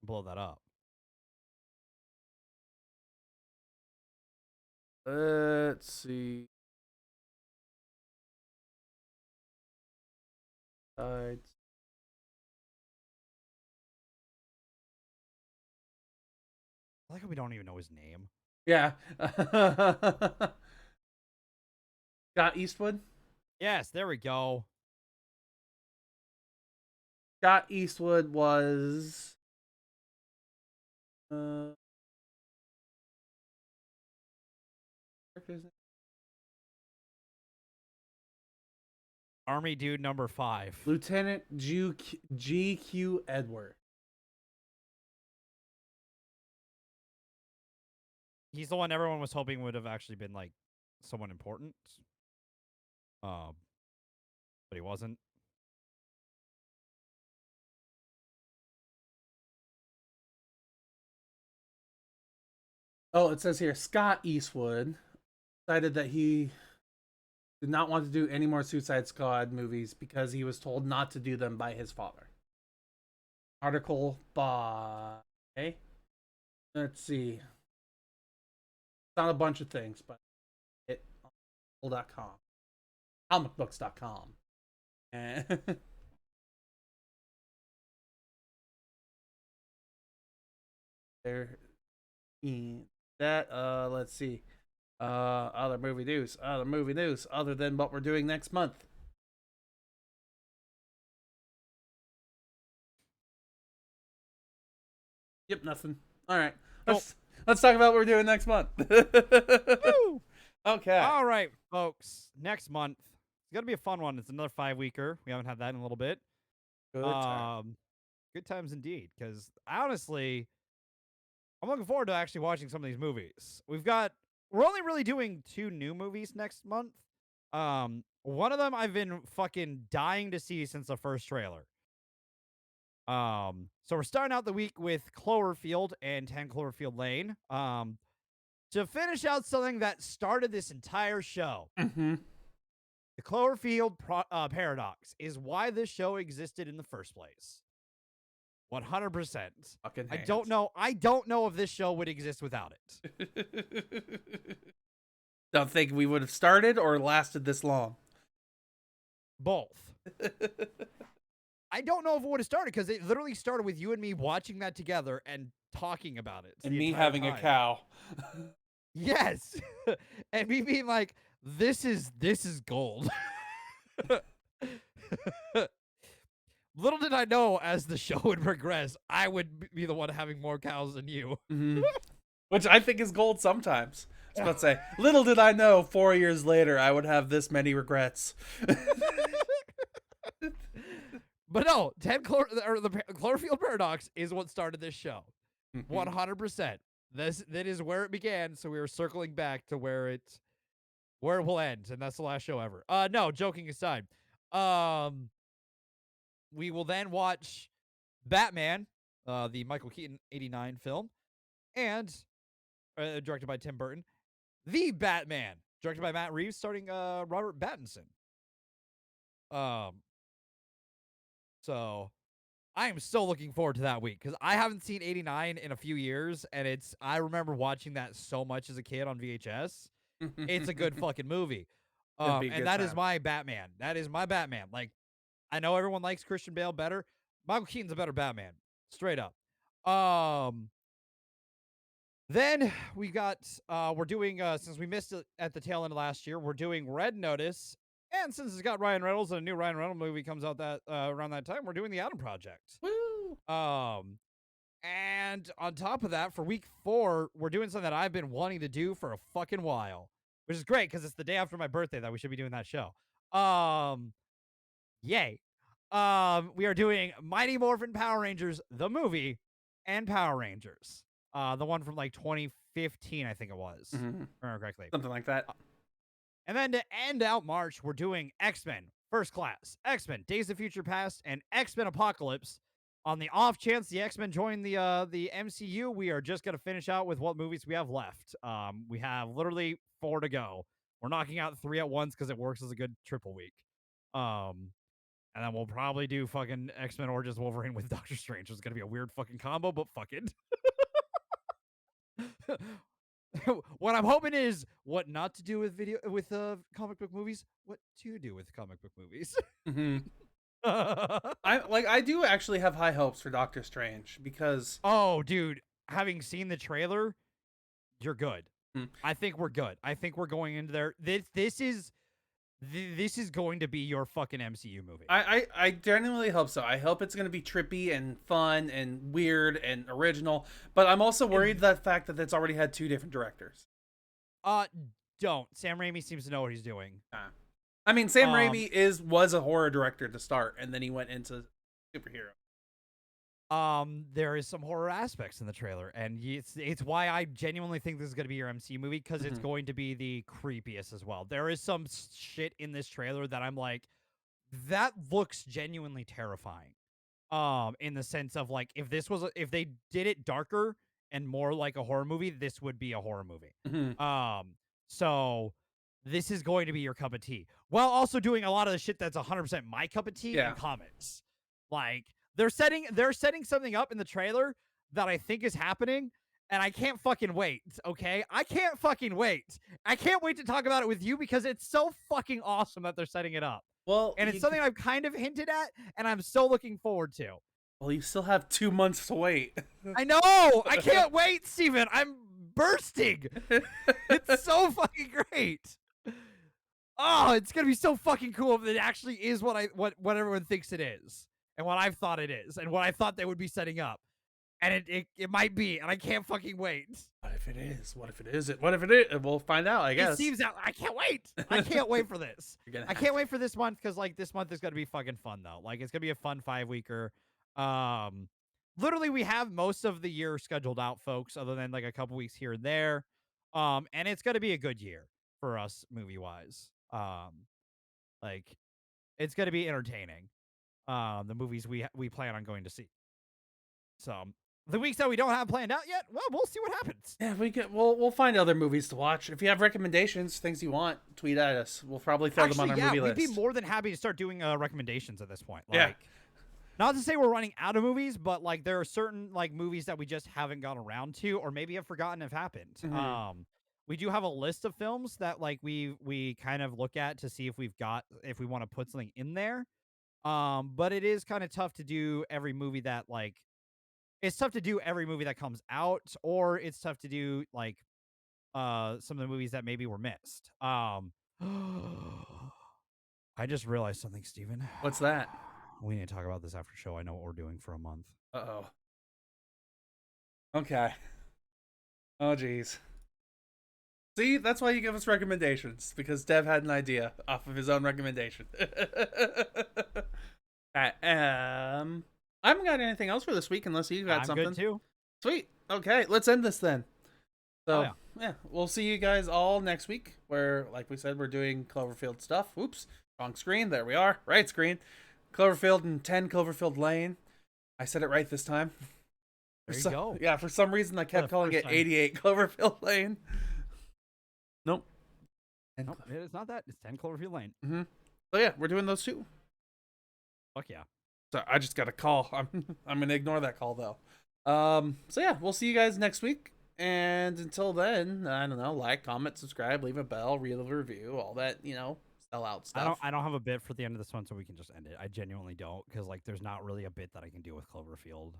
and blow that up. Let's see. Uh, I like how we don't even know his name. yeah. Scott Eastwood. Yes, there we go. Scott Eastwood was. Uh, Army dude number 5. Lieutenant GQ Edward. He's the one everyone was hoping would have actually been like someone important. Um, but he wasn't. Oh, it says here Scott Eastwood decided that he did not want to do any more Suicide Squad movies because he was told not to do them by his father. Article by. Okay. Let's see. It's not a bunch of things, but it.com. Comicbooks.com. And there that let's see. Other movie news. Other than what we're doing next month. Yep, nothing. All right. Let's talk about what we're doing next month. Okay. All right, folks. Next month. It's going to be a fun one. It's another 5-weeker. We haven't had that in a little bit. Good times indeed. Because honestly, I'm looking forward to actually watching some of these movies. We're only really doing 2 new movies next month. One of them I've been fucking dying to see since the first trailer. So we're starting out the week with Cloverfield and 10 Cloverfield Lane. To finish out something that started this entire show. Mm-hmm. The Cloverfield paradox is why this show existed in the first place. 100%. I don't know if this show would exist without it. Don't think we would have started or lasted this long. Both. I don't know if it would have started because it literally started with you and me watching that together and talking about it. And me having a cow. Yes. And me being like, this is gold. Little did I know, as the show would progress, I would be the one having more cows than you. Mm-hmm. Which I think is gold sometimes. I was about to say, little did I know 4 years later I would have this many regrets. But no, the Cloverfield paradox is what started this show. 100%. That is where it began, so we were circling back to where it will end, and that's the last show ever. No, joking aside. We will then watch Batman, the Michael Keaton 89 film. and directed by Tim Burton. The Batman, directed by Matt Reeves, starring Robert Pattinson. So I am so looking forward to that week because I haven't seen 89 in a few years, and I remember watching that so much as a kid on VHS. It's a good fucking movie. It'd be a And good that is time. my Batman. That is my Batman. Like, I know everyone likes Christian Bale better. Michael Keaton's a better Batman. Straight up. Then we got we're doing since we missed it at the tail end of last year, we're doing Red Notice. And since it's got Ryan Reynolds and a new Ryan Reynolds movie comes out that around that time, we're doing the Adam Project. Woo! And on top of that, for week 4, we're doing something that I've been wanting to do for a fucking while, which is great because it's the day after my birthday that we should be doing that show. Yay. We are doing Mighty Morphin Power Rangers, the movie, and Power Rangers. The one from like 2015, I think it was, if I remember correctly. Something like that. And then to end out March, we're doing X-Men First Class, X-Men Days of Future Past, and X-Men Apocalypse. On the off chance the X-Men join the MCU, we are just going to finish out with what movies we have left. We have literally 4 to go. We're knocking out 3 at once because it works as a good triple week. And then we'll probably do fucking X-Men Origins Wolverine with Doctor Strange. It's going to be a weird fucking combo, but fuck it. What I'm hoping is what not to do with comic book movies, what to do with comic book movies. I do actually have high hopes for Doctor Strange because oh, dude, having seen the trailer, you're good. I think we're good. I think we're going into there. This is going to be your fucking MCU movie. I genuinely hope so. I hope it's going to be trippy and fun and weird and original. But I'm also worried that fact that it's already had 2 different directors. Don't. Sam Raimi seems to know what he's doing. I mean, Sam Raimi was a horror director to start, and then he went into superhero. There is some horror aspects in the trailer, and it's why I genuinely think this is going to be your MCU movie, because it's going to be the creepiest as well. There is some shit in this trailer that I'm like, that looks genuinely terrifying. In the sense of like, if they did it darker and more like a horror movie, this would be a horror movie. So this is going to be your cup of tea, while also doing a lot of the shit that's 100% my cup of tea in comics. Like, they're setting something up in the trailer that I think is happening, and I can't fucking wait, okay? I can't fucking wait. I can't wait to talk about it with you because it's so fucking awesome that they're setting it up. Well, and it's something I've kind of hinted at, and I'm so looking forward to. Well, you still have 2 months to wait. I know! I can't wait, Steven! I'm bursting! It's so fucking great! Oh, it's gonna be so fucking cool if it actually is what everyone thinks it is. And what I've thought it is, and what I thought they would be setting up. And it might be, and I can't fucking wait. What if it is? What if it isn't? What if it is? We'll find out, I guess. It seems out. I can't wait. I can't wait for this. I can't wait for this month, because like this month is gonna be fucking fun though. Like, it's gonna be a fun 5-weeker. Literally, we have most of the year scheduled out, folks, other than like a couple weeks here and there. And it's gonna be a good year for us movie wise. Like, it's gonna be entertaining. The movies we plan on going to see. So the weeks that we don't have planned out yet, well, we'll see what happens. Yeah, we'll find other movies to watch. If you have recommendations, things you want, tweet at us. We'll probably throw them on our movie list. We'd be more than happy to start doing recommendations at this point. Like, yeah. Not to say we're running out of movies, but like there are certain like movies that we just haven't gotten around to, or maybe have forgotten have happened. We do have a list of films that like we kind of look at to see if we want to put something in there. But it is kind of tough to do every movie that like, it's tough to do every movie that comes out, or it's tough to do like some of the movies that maybe were missed. I just realized something, Steven. What's that? We need to talk about this after show. I know what we're doing for a month. Uh-oh. Okay. Oh, geez. See, that's why you give us recommendations, because Dev had an idea off of his own recommendation. I haven't got anything else for this week unless you got something. I'm good too. Sweet. Okay, let's end this then. So, yeah, we'll see you guys all next week, where, like we said, we're doing Cloverfield stuff. Oops, wrong screen. There we are. Right screen. Cloverfield and 10 Cloverfield Lane. I said it right this time. There you go. Yeah, for some reason I kept calling it 88 Cloverfield Lane. Nope. Nope, it's not that. It's 10 Cloverfield Lane. Mm-hmm. So yeah, we're doing those two. Fuck yeah. So I just got a call. I'm gonna ignore that call though. So yeah, we'll see you guys next week. And until then, I don't know, like, comment, subscribe, leave a bell, read a review, all that, sell out stuff. I don't have a bit for the end of this one, so we can just end it. I genuinely don't, because like there's not really a bit that I can do with Cloverfield,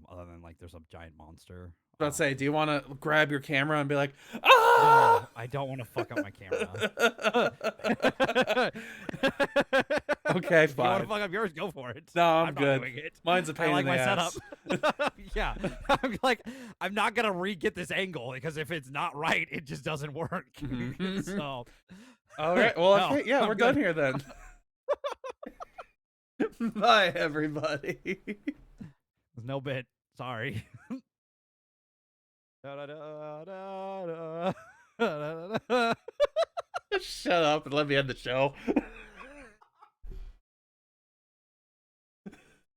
other than like there's a giant monster. Let's say, do you want to grab your camera and be like, ah? No, I don't want to fuck up my camera. Okay, fine. If you want to fuck up yours, go for it. No, I'm good. Not doing it. Mine's a pain in the ass. Setup. Yeah, I'm not gonna re-get this angle because if it's not right, it just doesn't work. So, all right. Well, no, okay, yeah, we're done here then. Bye, everybody. There's no bit. Sorry. Shut up and let me end the show.